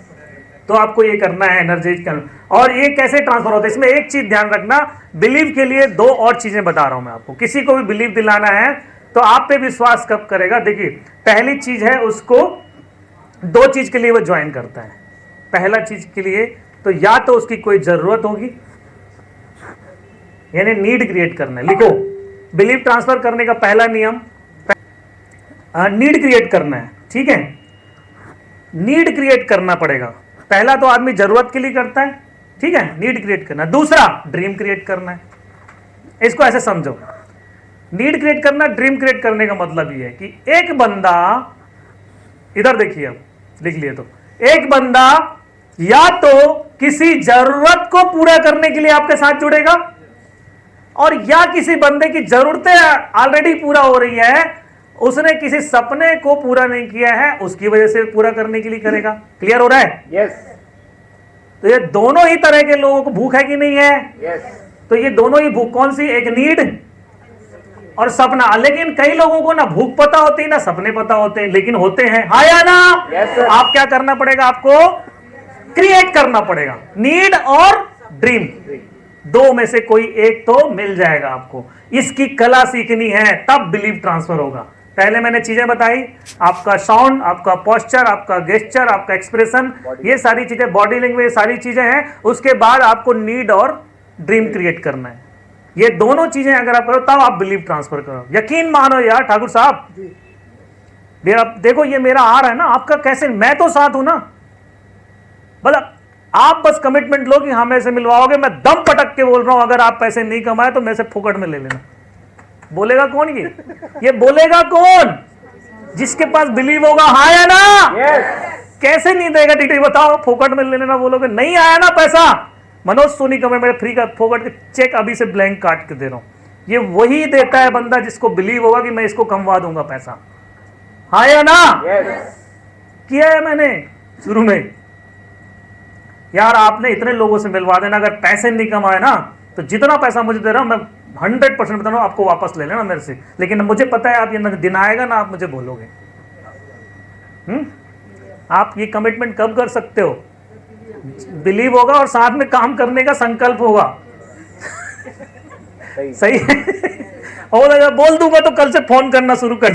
तो आपको ये करना है, एनर्जी करना। और ये कैसे ट्रांसफर होता है, इसमें एक चीज ध्यान रखना, बिलीव के लिए 2 और चीजें बता रहा हूं मैं आपको। किसी को भी बिलीव दिलाना है तो आप पे विश्वास कब करेगा? देखिए, पहली चीज है उसको 2 चीज के लिए वो ज्वाइन करता है। पहला चीज के लिए तो या तो उसकी कोई जरूरत होगी, यानी नीड क्रिएट करना है। लिखो, बिलीव ट्रांसफर करने का पहला नियम नीड क्रिएट करना है। ठीक है, नीड क्रिएट करना पड़ेगा। पहला तो आदमी जरूरत के लिए करता है, ठीक है, नीड क्रिएट करना। दूसरा ड्रीम क्रिएट करना है। इसको ऐसे समझो, नीड क्रिएट करना, ड्रीम क्रिएट करने का मतलब ये है कि एक बंदा, इधर देखिए, अब लिख लिए तो, एक बंदा या तो किसी जरूरत को पूरा करने के लिए आपके साथ जुड़ेगा, और या किसी बंदे की जरूरतें ऑलरेडी पूरा हो रही है, उसने किसी सपने को पूरा नहीं किया है, उसकी वजह से पूरा करने के लिए करेगा। क्लियर हो रहा है? यस। तो ये दोनों ही तरह के लोगों को भूख है कि नहीं है? यस। तो ये दोनों ही भूख, कौन सी? एक नीड और सपना। लेकिन कई लोगों को ना भूख पता होती ना सपने पता होते हैं, लेकिन होते हैं, हाँ या ना? Yes, sir. आप क्या करना पड़ेगा? आपको क्रिएट करना पड़ेगा। नीड और ड्रीम, दो में से कोई एक तो मिल जाएगा आपको। इसकी कला सीखनी है, तब बिलीव ट्रांसफर होगा। पहले मैंने चीजें बताई, आपका साउंड, आपका पोस्चर, आपका गेस्चर, आपका एक्सप्रेशन, ये सारी चीजें, बॉडी लैंग्वेज, सारी चीजें हैं। उसके बाद आपको नीड और ड्रीम क्रिएट करना है। ये दोनों चीजें अगर आप करो तब आप बिलीव ट्रांसफर करो। यकीन मानो यार ठाकुर साहब, देखो ये मेरा आ रहा है ना, आपका कैसे, मैं तो साथ हूं ना, मतलब आप बस कमिटमेंट लो कि हमें से मिलवाओगे। मैं दम पटक के बोल रहा हूं, अगर आप पैसे नहीं कमाए तो मेरे से फुकट में ले लेना। बोलेगा कौन? ये बोलेगा कौन? जिसके पास बिलीव होगा, हाँ या ना? यस। कैसे नहीं देगा टीटी? बताओ, फोकट में ले लेना बोलोगे, नहीं आया ना पैसा, मनोज सोनी का मैं फ्री का फोकट के चेक अभी से ब्लैंक काट के दे रहा हूं। ये वही देता है बंदा जिसको बिलीव होगा कि मैं इसको कमवा दूंगा पैसा, हाँ या ना? यस। किया है मैंने शुरू में। यार आपने इतने लोगों से मिलवा देना, अगर पैसे नहीं कमाए ना तो जितना पैसा मुझे दे रहा हूं मैं 100% बता रहा हूं, आपको वापस ले लेना मेरे से। लेकिन मुझे पता है आप ये दिन आएगा ना, आप मुझे बोलोगे। आप ये कमिटमेंट कब कर सकते हो? बिलीव होगा और साथ में काम करने का संकल्प होगा। सही है? और अगर बोल दूंगा तो कल से फोन करना शुरू कर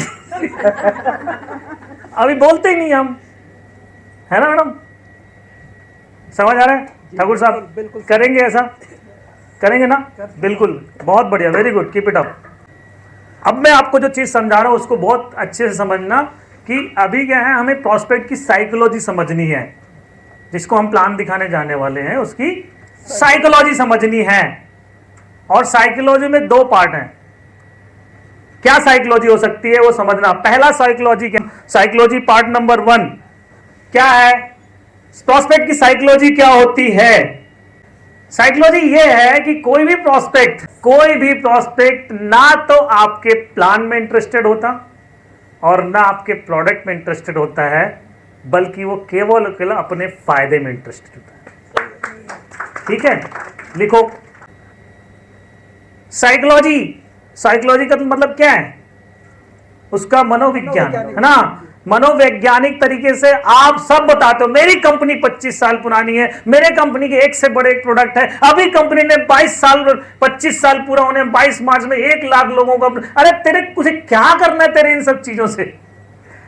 अभी बोलते ही नहीं हम, है ना मैडम? समझ आ रहा है ठाकुर साहब? बिल्कुल। करेंगे ऐसा? करेंगे ना? बिल्कुल, बहुत बढ़िया, very good, keep it up. अब मैं आपको जो चीज समझा रहा हूं उसको बहुत अच्छे से समझना कि अभी क्या है, हमें प्रोस्पेक्ट की साइकोलॉजी समझनी है। जिसको हम प्लान दिखाने जाने वाले हैं उसकी साइकोलॉजी समझनी है। और साइकोलॉजी में दो पार्ट हैं। क्या साइकोलॉजी हो सकती है वो समझना। पहला साइकोलॉजी क्या? साइकोलॉजी पार्ट नंबर 1 क्या है? प्रोस्पेक्ट की साइकोलॉजी क्या होती है? साइकोलॉजी ये है कि कोई भी प्रोस्पेक्ट ना तो आपके प्लान में इंटरेस्टेड होता और ना आपके प्रोडक्ट में इंटरेस्टेड होता है, बल्कि वो केवल अपने फायदे में इंटरेस्टेड होता है। ठीक है, लिखो साइकोलॉजी का मतलब क्या है? उसका मनोविज्ञान, है ना? मनोवैज्ञानिक तरीके से आप सब बताते हो। मेरी कंपनी 25 साल पुरानी है, मेरे कंपनी के एक से बड़े एक प्रोडक्ट है, अभी कंपनी ने 25 साल पूरा होने, 22 मार्च में 1 लाख लोगों का। अरे तेरे कुछ क्या करना है तेरे इन सब चीजों से?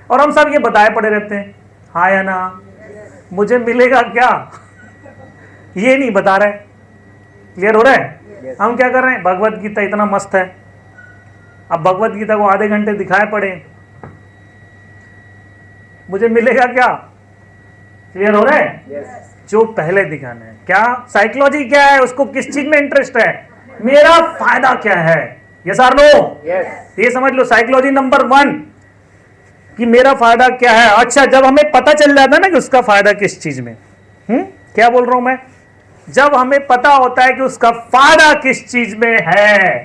और हम सब ये बताए पड़े रहते हैं, हाँ या ना? मुझे मिलेगा क्या ये नहीं बता रहे। क्लियर हो रहा है? हम क्या कर रहे हैं? भगवत गीता इतना मस्त है, अब भगवत गीता को आधे घंटे दिखाए पड़े, मुझे मिलेगा क्या? क्लियर हो रहा है? जो पहले दिखाना है। क्या साइकोलॉजी क्या है? उसको किस चीज में इंटरेस्ट है? मेरा फायदा क्या है? यस और नो? ये समझ लो साइकोलॉजी नंबर 1 कि मेरा फायदा क्या है। अच्छा, जब हमें पता चल जाता है ना कि उसका फायदा किस चीज में, क्या बोल रहा हूं मैं? जब हमें पता होता है कि उसका फायदा किस चीज में है,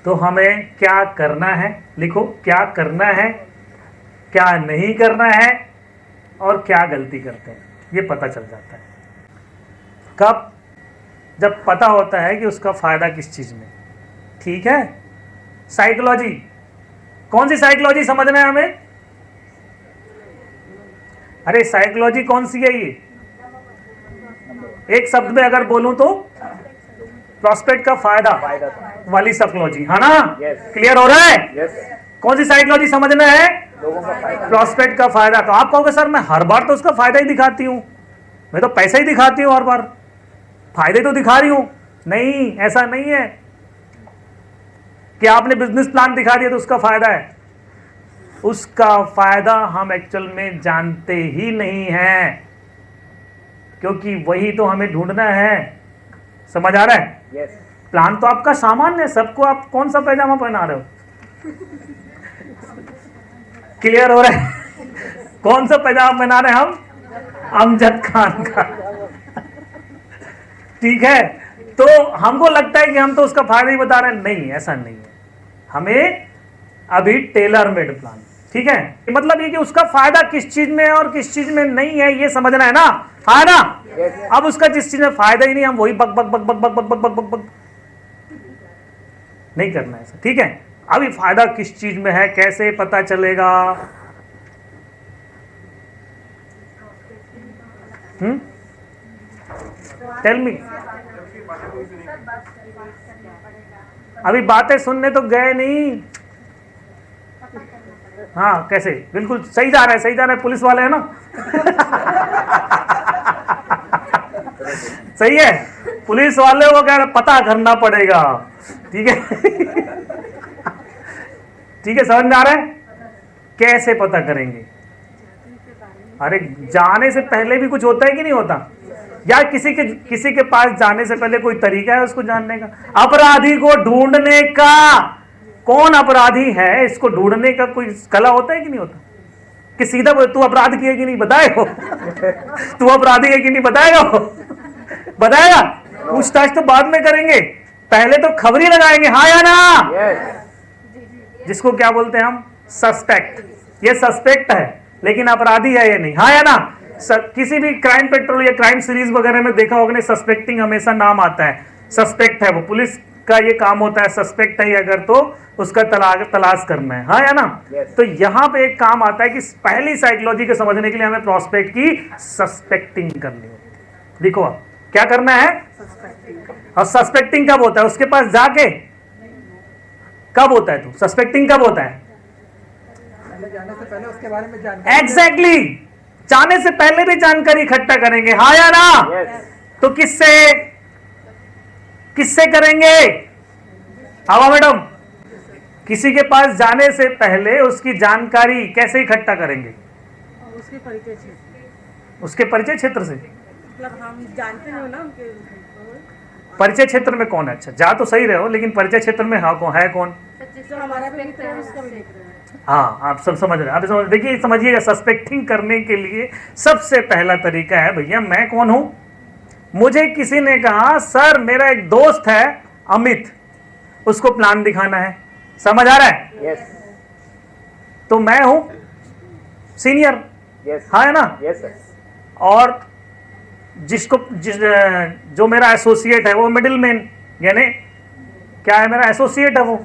तो हमें क्या करना है? लिखो, क्या करना है, क्या नहीं करना है, और क्या गलती करते हैं, ये पता चल जाता है। कब? जब पता होता है कि उसका फायदा किस चीज में। ठीक है? साइकोलॉजी, कौन सी साइकोलॉजी समझना है हमें? अरे साइकोलॉजी कौन सी है ये? एक शब्द में अगर बोलूं तो प्रोस्पेक्ट का फायदा वाली साइकोलॉजी, है ना? क्लियर हो रहा है? कौन सी साइकोलॉजी समझना है? प्रोस्पेक्ट का फायदा। तो आप कहोगे सर मैं हर बार तो उसका फायदा ही दिखाती हूं, मैं तो पैसा ही दिखाती हूं, हर बार फायदे तो दिखा रही हूं। नहीं, ऐसा नहीं है। कि आपने बिजनेस प्लान दिखा दिया तो उसका फायदा है, उसका फायदा हम एक्चुअल में जानते ही नहीं है, क्योंकि वही तो हमें ढूंढना है। समझ आ रहा है? yes. प्लान तो आपका सामान्य है, सबको आप कौन सा पैजामा पहना रहे हो? क्लियर हो रहा है? कौन सा पैजामा पहना रहे हैं हम? अमजद खान का। ठीक है, तो हमको लगता है कि हम तो उसका फायदा ही बता रहे हैं, नहीं ऐसा नहीं है। हमें अभी टेलर मेड प्लान, ठीक है, मतलब ये कि उसका फायदा किस चीज में है और किस चीज में नहीं है ये समझना है ना, है ना? अब उसका जिस चीज में फायदा ही नहीं, हम वही बक बक बक बक बक बक बक बक बक बक नहीं करना है ऐसा, ठीक है? अभी फायदा किस चीज में है, कैसे पता चलेगा? Tell me. अभी बातें सुनने तो गए नहीं। हाँ कैसे? बिल्कुल सही जा रहा है, सही जा रहा है, पुलिस वाले है ना। सही है, पुलिस वाले को कह रहे पता करना पड़ेगा, ठीक है? ठीक है, समझ में आ रहा है? कैसे पता करेंगे? अरे जाने से पहले भी कुछ होता है कि नहीं होता? या किसी के पास जाने से पहले कोई तरीका है उसको जानने का? अपराधी को ढूंढने का, कौन अपराधी है इसको ढूंढने का कोई कला होता है कि नहीं होता? कि सीधा तू अपराध किया कि नहीं बताएगा? तू अपराधी है कि नहीं बताएगा? बताएगा? पूछताछ तो बाद में करेंगे, पहले तो खबरी लगाएंगे, हाँ या ना? जिसको क्या बोलते हैं हम? सस्पेक्ट। ये सस्पेक्ट है लेकिन अपराधी है ये नहीं, हाँ या ना? किसी भी क्राइम पेट्रोल या क्राइम सीरीज वगैरह में देखा होगा, सस्पेक्टिंग हमेशा नाम आता है, सस्पेक्ट है वो, पुलिस का ये काम होता है, सस्पेक्ट है अगर तो उसका तलाश करना है, हाँ या ना? तो यहाँ पे एक काम आता है कि पहली साइकोलॉजी को समझने के लिए हमें प्रोस्पेक्ट की सस्पेक्टिंग करनी होती है। देखो आप क्या करना है, और सस्पेक्टिंग कब होता है? उसके पास जाके कब होता है? तो सस्पेक्टिंग कब होता है? जाने से पहले उसके बारे में जानकारी। एग्जैक्टली, जाने से पहले भी जानकारी इकट्ठा करेंगे, हाँ या ना? तो किससे करेंगे? हवा मैडम, किसी के पास जाने से पहले उसकी जानकारी कैसे इकट्ठा करेंगे? उसके परिचय क्षेत्र, उसके परिचय क्षेत्र से। मतलब हम जानते हो ना उनके परिचय क्षेत्र में कौन है? अच्छा, जा तो सही रहे हो लेकिन परिचय क्षेत्र में हाँ कौन है? कौन? जो हमारा भी मित्र है उसका भी मित्र है। हाँ, आप सब समझ रहे हैं। आप समझ, देखिए समझिएगा, सस्पेक्टिंग करने के लिए सबसे पहला तरीका है, भैया मैं कौन हूं? मुझे किसी ने कहा सर मेरा एक दोस्त है अमित, उसको प्लान दिखाना है, समझ आ रहा है? yes. तो मैं हूं सीनियर, yes. हाँ है ना? yes, sir. और जो मेरा एसोसिएट है वो मिडिलमैन, यानी क्या है? मेरा एसोसिएट है वो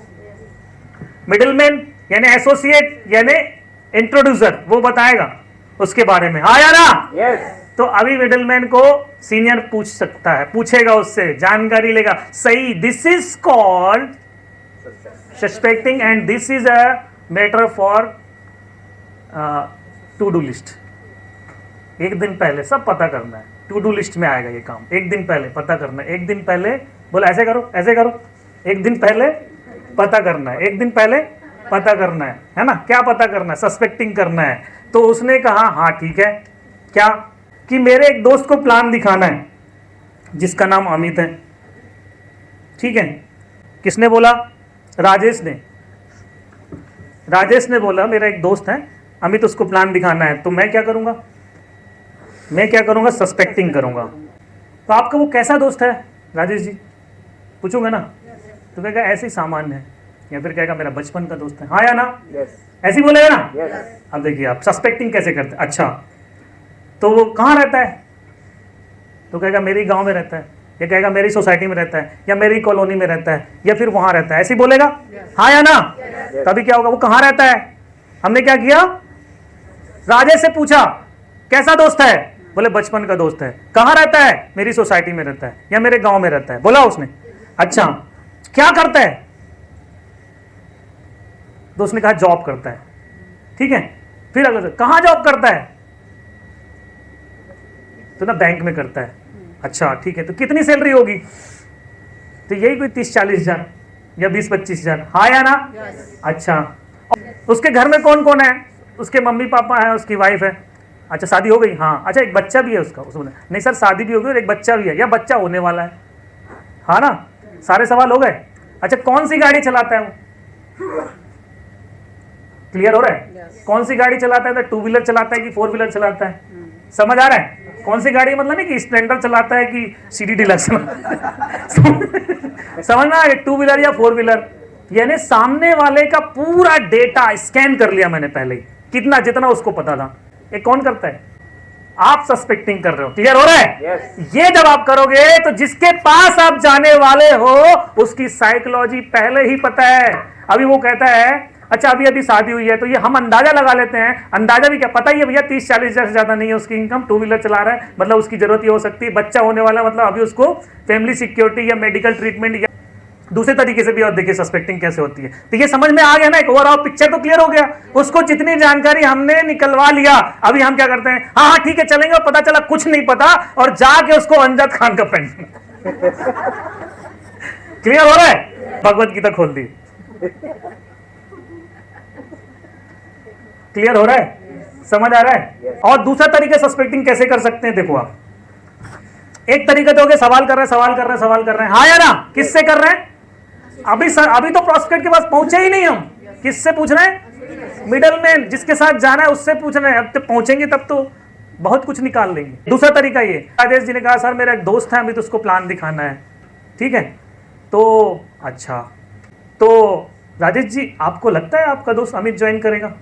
मिडिलमैन, यानी एसोसिएट यानी इंट्रोड्यूसर, वो बताएगा उसके बारे में, हाँ या ना? yes. तो अभी मिडिलमैन को सीनियर पूछ सकता है, पूछेगा उससे, जानकारी लेगा, सही, this is called suspecting and this is a matter for to do list. एक दिन पहले सब पता करना है, टू डू लिस्ट में आएगा ये काम, एक दिन पहले पता करना है, एक दिन पहले बोला ऐसे करो ऐसे करो, एक दिन पहले पता करना है, एक दिन पहले पता करना है ना? क्या पता करना है? सस्पेक्टिंग करना है। तो उसने कहा हाँ ठीक है, क्या कि मेरे एक दोस्त को प्लान दिखाना है जिसका नाम अमित है, ठीक है? किसने बोला? राजेश ने। राजेश ने बोला मेरा एक दोस्त है अमित, उसको प्लान दिखाना है। तो मैं क्या करूंगा? मैं क्या करूंगा? सस्पेक्टिंग करूंगा। तो आपका वो कैसा दोस्त है राजेश जी? पूछूंगा ना? तो कहेगा ऐसे ही सामान्य है, या फिर कहेगा मेरा बचपन का दोस्त है, हाँ या ना? yes. ऐसे ही बोलेगा ना? yes. अब देखिए आप सस्पेक्टिंग कैसे करते हैं। अच्छा, तो वो कहाँ रहता है? तो कहेगा मेरी गांव में रहता है, या कहेगा मेरी सोसाइटी में रहता है, या मेरी कॉलोनी में रहता है, या फिर वहां रहता है, ऐसे ही बोलेगा, हाँ या ना? तभी क्या होगा? वो कहाँ रहता है? हमने क्या किया? राजेश से पूछा कैसा दोस्त है? बोले बचपन का दोस्त है। कहाँ रहता है? मेरी सोसाइटी में रहता है, या मेरे गांव में रहता है, बोला उसने। अच्छा, क्या करता है? तो उसने कहा जॉब करता है, ठीक है? फिर अगर कहाँ जॉब करता है? तो ना बैंक में करता है। अच्छा ठीक है, तो कितनी सैलरी होगी? तो यही कोई 30-40 हजार, या 20-25 हजार, हाँ या ना? यस। अच्छा, उसके घर में कौन कौन है? उसके मम्मी पापा है, उसकी वाइफ है। अच्छा, शादी हो गई? हाँ। अच्छा, एक बच्चा भी है उसका? उसने नहीं सर, शादी भी हो गई और एक बच्चा भी है या बच्चा होने वाला है, हाँ ना? सारे सवाल हो गए। अच्छा, कौन सी गाड़ी चलाता है वो? क्लियर हो रहा है? Yes. कौन सी गाड़ी चलाता है? तो 2 व्हीलर चलाता है कि 4 व्हीलर चलाता है? समझ आ रहा है? कौन सी गाड़ी मतलब नहीं कि स्प्लेंडर चलाता है कि सीडी डीलक्स समझ में आ गया? 2 व्हीलर या 4 व्हीलर, यानी सामने वाले का पूरा डेटा स्कैन कर लिया मैंने पहले ही, कितना जितना उसको पता था। ये कौन करता है? आप सस्पेक्टिंग कर रहे हो। क्लियर हो रहा है? Yes. ये जब आप करोगे तो जिसके पास आप जाने वाले हो उसकी साइकोलॉजी पहले ही पता है। अभी वो कहता है अच्छा अभी अभी शादी हुई है, तो ये हम अंदाजा लगा लेते हैं। अंदाजा भी क्या, पता ही है भैया 30-40 हजार से ज्यादा नहीं है उसकी इनकम, 2 व्हीलर चला रहा है, मतलब उसकी जरूरत ये हो सकती है। बच्चा होने वाला मतलब अभी उसको फैमिली सिक्योरिटी या मेडिकल ट्रीटमेंट या दूसरे तरीके से भी, और देखिए सस्पेक्टिंग कैसे होती है। तो ये समझ में आ गया ना, एक ओवरऑल पिक्चर तो क्लियर हो गया। उसको जितनी जानकारी हमने निकलवा लिया, अभी हम क्या करते हैं, हाँ हाँ ठीक है चलेंगे, और पता चला कुछ नहीं पता और जाके उसको अमजद खान का पेन क्लियर हो रहा है? भगवत गीता खोल दी। क्लियर हो रहा है? समझ आ रहा है? और दूसरा तरीका सस्पेक्टिंग कैसे कर सकते हैं, देखो आप, एक तरीका तो हो गया सवाल कर रहे हैं, हाँ या ना? किससे कर रहे हैं? अभी तो प्रॉस्पेक्ट के पास पहुंचे ही नहीं हम, किससे पूछ रहे हैं? मिडल मैन, जिसके साथ जाना है उससे पूछ रहे हैं। अब तो पहुंचेंगे तब तो बहुत कुछ निकाल लेंगे। दूसरा तरीका ये, राजेश जी ने कहा सर मेरा एक दोस्त है, अभी तो उसको प्लान दिखाना है, ठीक है? तो अच्छा, तो राजेश जी आपको लगता है आपका दोस्त अमित ज्वाइन करेगा?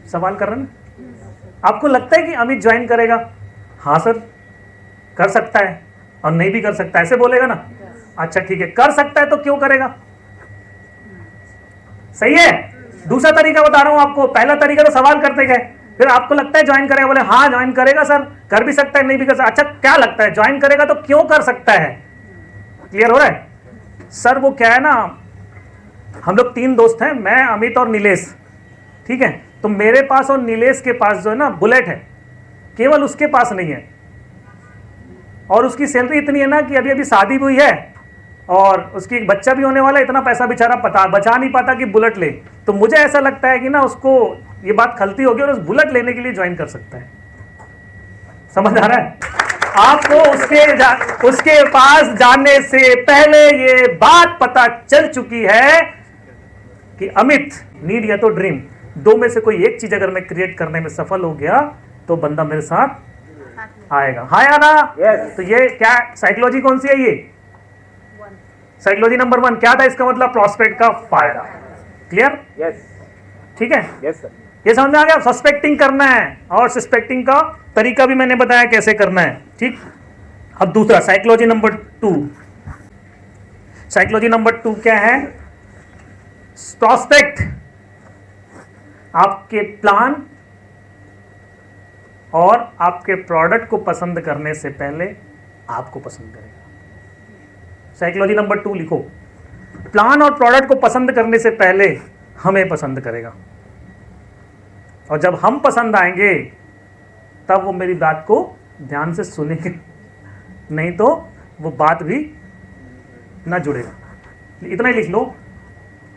सवाल कर रहे हैं ना, आपको लगता है कि अमित ज्वाइन करेगा? हाँ सर कर सकता है और नहीं भी कर सकता है, ऐसे बोलेगा ना? अच्छा ठीक है, कर सकता है तो क्यों करेगा? सही है। दूसरा तरीका बता रहा हूं आपको, पहला तरीका तो सवाल करते गए, फिर आपको लगता है ज्वाइन करेगा, बोले हाँ ज्वाइन करेगा सर, कर भी सकता है नहीं भी कर सकता। अच्छा क्या लगता है ज्वाइन करेगा तो क्यों कर सकता है? क्लियर हो रहा है? सर वो क्या है ना, हम लोग 3 दोस्त हैं, मैं अमित और नीलेश, ठीक है? तो मेरे पास और नीलेश के पास जो है ना बुलेट है, केवल उसके पास नहीं है, और उसकी सैलरी इतनी है ना कि अभी अभी शादी भी हुई है और उसकी एक बच्चा भी होने वाला है, इतना पैसा बेचारा बचा नहीं पाता कि बुलेट ले। तो मुझे ऐसा लगता है कि ना उसको ये बात खलती होगी और उस बुलेट लेने के लिए ज्वाइन कर सकता है। समझ आ रहा है? आपको उसके पास जाने से पहले ये बात पता चल चुकी है कि अमित नीड या तो ड्रीम, 2 में से कोई एक चीज अगर मैं क्रिएट करने में सफल हो गया तो बंदा मेरे साथ आएगा, हाँ या ना? Yes. तो ये क्या साइकोलॉजी कौन सी है? ये साइकोलॉजी नंबर 1 क्या था? इसका मतलब प्रॉस्पेक्ट का फायदा। क्लियर? यस ठीक है, यस सर। ये समझ में आ गया? सस्पेक्टिंग करना है और सस्पेक्टिंग का तरीका भी मैंने बताया कैसे करना है, ठीक? अब दूसरा साइकोलॉजी नंबर 2, साइकोलॉजी नंबर 2 क्या है? प्रॉस्पेक्ट आपके प्लान और आपके प्रोडक्ट को पसंद करने से पहले आपको पसंद करेगा। साइकोलॉजी नंबर 2 लिखो, प्लान और प्रोडक्ट को पसंद करने से पहले हमें पसंद करेगा, और जब हम पसंद आएंगे तब वो मेरी बात को ध्यान से सुनेंगे, नहीं तो वो बात भी ना जुड़ेगा। इतना ही लिख लो,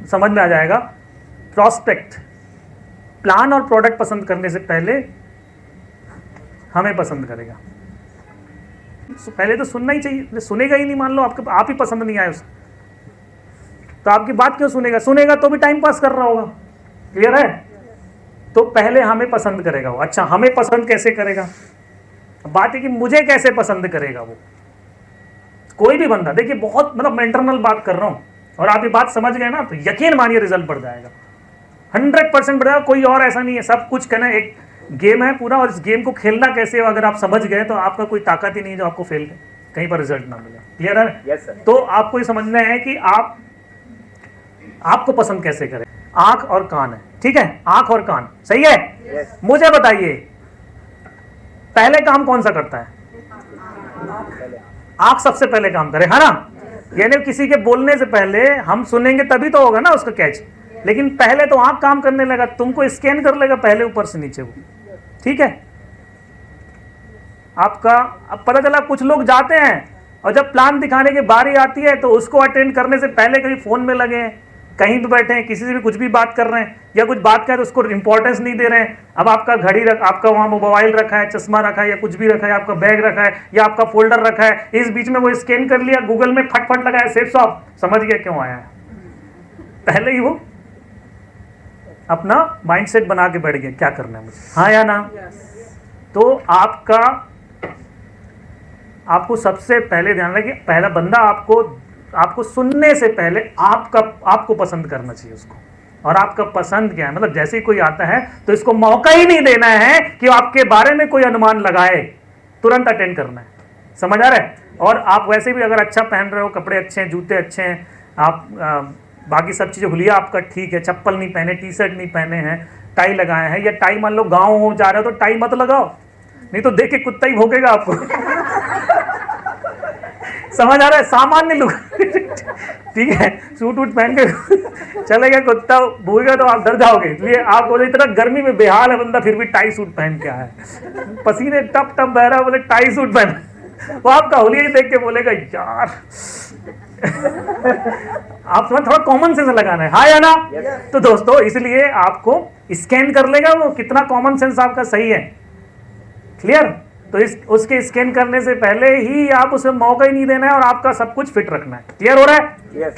समझ में आ जाएगा। प्रॉस्पेक्ट प्लान और प्रोडक्ट पसंद करने से पहले हमें पसंद करेगा। पहले तो सुनना ही चाहिए, सुनेगा ही नहीं, मान लो आप ही पसंद नहीं आए उसे, तो आपकी बात क्यों सुनेगा? सुनेगा तो भी टाइम पास कर रहा होगा। क्लियर है? तो पहले हमें पसंद करेगा वो। अच्छा हमें पसंद कैसे करेगा? बात है कि मुझे कैसे पसंद करेगा वो। कोई भी बंदा, देखिए बहुत मतलब मैं इंटरनल बात कर रहा हूं और आप ये बात समझ गए ना तो यकीन मानिए रिजल्ट बढ़ जाएगा, 100% बढ़ जाएगा। कोई और ऐसा नहीं है, सब कुछ कहना एक गेम है पूरा, और इस गेम को खेलना कैसे अगर आप समझ गए तो आपका कोई ताकत ही नहीं है जो आपको फेल कहीं पर रिजल्ट ना मिले। क्लियर है? Yes sir. तो आपको ये समझना है कि आपको पसंद कैसे करें। आंख और कान है, ठीक है? आंख और कान सही है? यस। मुझे बताइए पहले काम कौन सा करता है? आंख सबसे पहले काम करे, है ना? यानी किसी के बोलने से पहले हम सुनेंगे तभी तो होगा ना उसका कैच, लेकिन पहले तो आंख काम करने लगा, तुमको स्कैन कर लेगा पहले ऊपर से नीचे वो, ठीक है? आपका अब पता चला कुछ लोग जाते हैं और जब प्लान दिखाने की बारी आती है तो उसको अटेंड करने से पहले कभी फोन में लगे हैं, कहीं भी बैठे हैं, किसी से भी कुछ भी बात कर रहे हैं या कुछ बात करें तो उसको इंपॉर्टेंस नहीं दे रहे हैं। अब आपका घड़ी आपका वहाँ मोबाइल रखा है, चश्मा रखा है या कुछ भी रखा है, आपका बैग रखा है या आपका फोल्डर रखा है, इस बीच में वो स्कैन कर लिया, गूगल में फटफट लगाया सेफ शॉप, समझ गया क्यों आया है। पहले ही वो अपना माइंडसेट बना के बैठ गया क्या करना है मुझे, हाँ या ना। तो आपको सबसे पहले ध्यान रखिए, पहला बंदा आपको सुनने से पहले आपको पसंद करना चाहिए उसको। और आपका पसंद क्या है, मतलब जैसे ही कोई आता है तो इसको मौका ही नहीं देना है कि आपके बारे में कोई अनुमान लगाए, तुरंत अटेंड करना है, समझ आ रहा है। और आप वैसे भी अगर अच्छा पहन रहे हो, कपड़े अच्छे हैं, जूते अच्छे हैं, आप बाकी सब चीज़ें, हुलिया आपका ठीक है, चप्पल नहीं पहने, टी शर्ट नहीं पहने हैं, टाई लगाए हैं, या टाई मान लो गाँव जा रहे हो तो टाई मत लगाओ, नहीं तो देख के कुत्ता ही भौंकेगा आपको समझ आ रहा है, सामान्य लुक ठीक है, सूट वूट पहन के चलेगा, कुत्ता भूलेगा तो आप डर जाओगे। इसलिए आप बोले इतना गर्मी में बेहाल है बंदा फिर भी टाई सूट पहन के आया है, पसीने टप टप बह रहा, बोले टाई सूट पहन, वो आपका होलिया ही देख के बोलेगा यार आप थोड़ा कॉमन सेंस लगाना है, हाँ या ना। तो दोस्तों इसलिए आपको स्कैन कर लेगा वो कितना कॉमन सेंस आपका सही है, क्लियर। तो उसके स्कैन करने से पहले ही आप उसे मौका ही नहीं देना है और आपका सब कुछ फिट रखना है, क्लियर हो रहा है।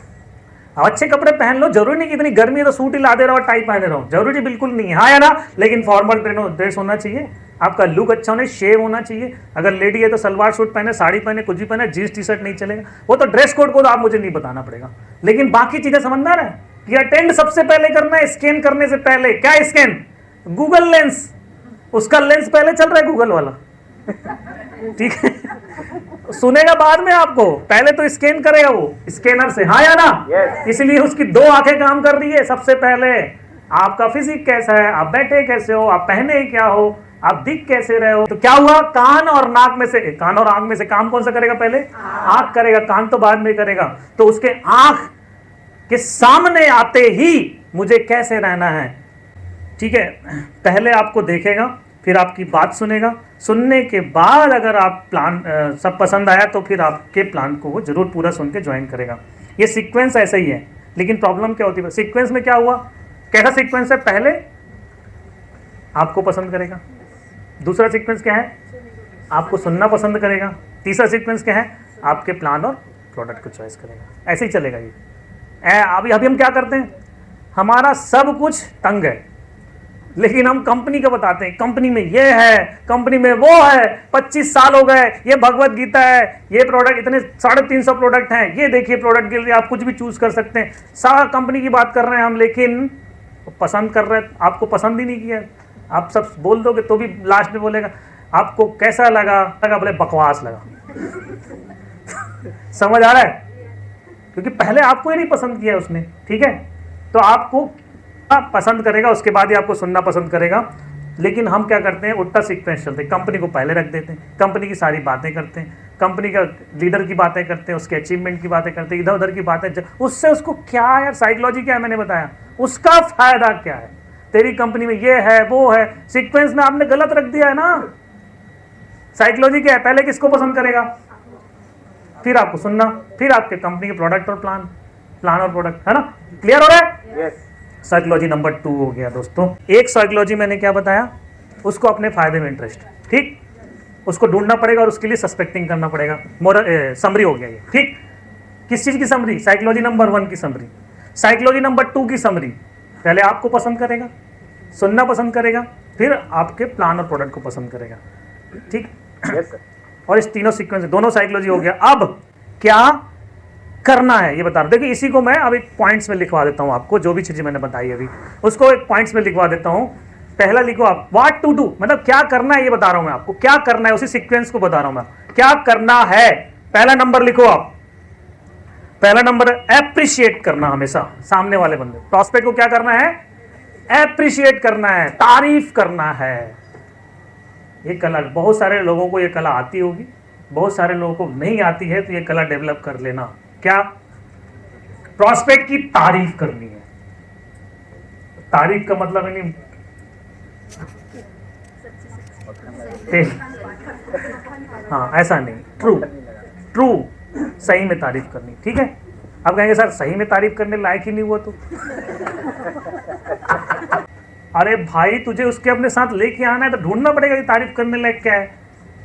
अच्छे कपड़े पहन लो, जरूरी नहीं कि इतनी गर्मी है तो सूट ही ला दे रहा हो, टाई पहने रहो, जरूरी बिल्कुल नहीं है, हाँ या ना। लेकिन फॉर्मल ड्रेस होना चाहिए, आपका लुक अच्छा होना, शेव होना चाहिए। अगर लेडी है तो सलवार सूट पहने, साड़ी पहने, कुछ भी पहने, जींस टी शर्ट नहीं चलेगा, वो तो ड्रेस कोड को तो आप मुझे नहीं बताना पड़ेगा। लेकिन बाकी चीजें समझना है कि अटेंड सबसे पहले करना है, स्कैन करने से पहले। क्या स्कैन? गूगल लेंस, उसका लेंस पहले चल रहा है गूगल वाला ठीक है, सुनेगा बाद में, आपको पहले तो स्कैन करेगा वो स्कैनर से, हाँ या ना। इसलिए उसकी दो आंखें काम कर रही है। सबसे पहले आपका फिजिक कैसा है, आप बैठे कैसे हो, आप पहने क्या हो, आप दिख कैसे रहे हो। तो क्या हुआ, कान और आंख में से काम कौन सा करेगा पहले? आंख करेगा, कान तो बाद में करेगा। तो उसके आंख के सामने आते ही मुझे कैसे रहना है, ठीक है, पहले आपको देखेगा, फिर आपकी बात सुनेगा, सुनने के बाद अगर आप प्लान सब पसंद आया तो फिर आपके प्लान को वो जरूर पूरा सुन के ज्वाइन करेगा। ये सीक्वेंस ऐसा ही है। लेकिन प्रॉब्लम क्या होती है सीक्वेंस में, क्या हुआ, कैसा सीक्वेंस है, पहले आपको पसंद करेगा, दूसरा सीक्वेंस क्या है, आपको सुनना पसंद करेगा, तीसरा सीक्वेंस क्या है, आपके प्लान और प्रोडक्ट को चॉइस करेगा। ऐसे ही चलेगा ये। अभी हम क्या करते हैं, हमारा सब कुछ तंग है, लेकिन हम कंपनी का बताते हैं, कंपनी में ये है, कंपनी में वो है, 25 साल हो गए, ये भगवत गीता है, ये प्रोडक्ट, इतने 350 प्रोडक्ट हैं, ये देखिए प्रोडक्ट के लिए आप कुछ भी चूज कर सकते हैं। सारा कंपनी की बात कर रहे हैं हम, लेकिन पसंद कर रहे हैं, आपको पसंद ही नहीं किया। आप सब बोल दोगे तो भी लास्ट में बोलेगा आपको कैसा लगा, बोले बकवास लगा समझ आ रहा है, क्योंकि पहले आपको ही नहीं पसंद किया उसने, ठीक है। तो आपको पसंद करेगा, उसके बाद ही आपको सुनना पसंद करेगा। लेकिन हम क्या करते हैं, उल्टा सीक्वेंस चलते हैं, कंपनी को पहले रख देते हैं, कंपनी की सारी बातें करते हैं, कंपनी का लीडर की बातें करते हैं, उसके अचीवमेंट की बातें करते हैं, इधर उधर की बातें, उससे उसको क्या यार, साइकोलॉजी क्या है मैंने बताया, उसका फायदा क्या है, तेरी कंपनी में ये है वो है, सीक्वेंस में आपने गलत रख दिया है ना। साइकोलॉजी क्या है, पहले किसको पसंद करेगा, फिर आपको सुनना, फिर आपके कंपनी के प्रोडक्ट और प्लान और प्रोडक्ट, है ना। क्लियर हो रहा है। साइकोलॉजी नंबर 2 हो गया दोस्तों। एक साइकोलॉजी मैंने क्या बताया, उसको अपने फायदे में इंटरेस्ट, ठीक, उसको ढूंढना पड़ेगा और उसके लिए सस्पेक्टिंग करना पड़ेगा। समरी हो गया ये, ठीक। किस चीज की समरी, साइकोलॉजी नंबर 1 की समरी। साइकोलॉजी नंबर 2 की समरी, पहले आपको पसंद करेगा, सुनना पसंद करेगा, फिर आपके प्लान और प्रोडक्ट को पसंद करेगा, ठीक। और इस तीनों सीक्वेंस, दोनों साइकोलॉजी हो गया। अब क्या करना है ये बता रहा हूं। देखिए इसी को मैं अब एक पॉइंट्स में लिखवा देता हूं आपको, जो भी चीजें मैंने बताई अभी उसको एक पॉइंट्स में लिखवा देता हूं। पहला लिखो आप, व्हाट टू डू, मतलब क्या करना है ये बता रहा हूं मैं आपको, क्या करना है, उसी सीक्वेंस को बता रहा हूं मैं, क्या करना है। पहला नंबर लिखो आप, पहला नंबर एप्रिशिएट करना, हमेशा सामने वाले बंदे प्रॉस्पेक्ट को क्या करना है, एप्रिशिएट करना है, तारीफ करना है। ये कला बहुत सारे लोगों को ये कला आती होगी, बहुत सारे लोगों को नहीं आती है, तो ये कला डेवलप कर लेना। क्या, प्रॉस्पेक्ट की तारीफ करनी है। तारीफ का मतलब है नहीं हाँ ऐसा नहीं, ट्रू, ट्रू सही में तारीफ करनी, ठीक है। अब कहेंगे सर सही में तारीफ करने लायक ही नहीं हुआ तो। अरे भाई तुझे उसके अपने साथ लेके आना है तो ढूंढना पड़ेगा कि तारीफ करने लायक क्या है।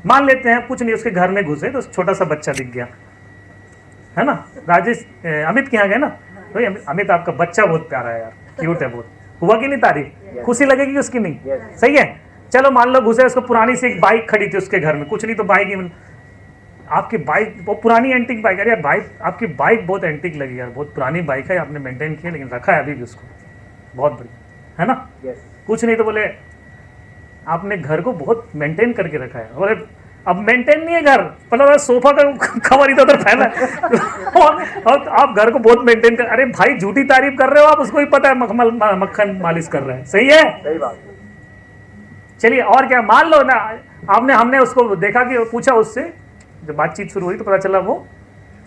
मान लेते हैं कुछ नहीं, उसके घर में घुसे तो छोटा सा बच्चा दिख गया, है ना। राजेश अमित के यहाँ गए ना, तो अमित आपका बच्चा बहुत प्यारा है यार, क्यूट है बहुत, हुआ कि नहीं तारीफ, खुशी लगेगी उसकी नहीं, सही है। चलो मान लो घुसे, उसको पुरानी सी एक बाइक खड़ी थी उसके घर में, कुछ नहीं तो बाइक ही, आपकी बाइक वो पुरानी एंटिक बाइक, अरे यार बाइक आपकी बाइक बहुत एंटिक लगी यार, बहुत पुरानी बाइक है, आपने मेंटेन किया लेकिन रखा है अभी भी उसको, बहुत बढ़िया है ना। कुछ नहीं तो बोले आपने घर को बहुत मेंटेन करके रखा है, बोले अब मेंटेन नहीं है घर, मतलब सोफा का कवर इधर उधर फैला है और आप घर को बहुत मेंटेन कर, अरे भाई झूठी तारीफ कर रहे हो आप, उसको ही पता है मक्खन मालिश कर रहे हैं, सही है, सही बात। चलिए और क्या, मान लो ना हमने उसको देखा कि पूछा उससे, जब बातचीत शुरू हुई तो पता चला वो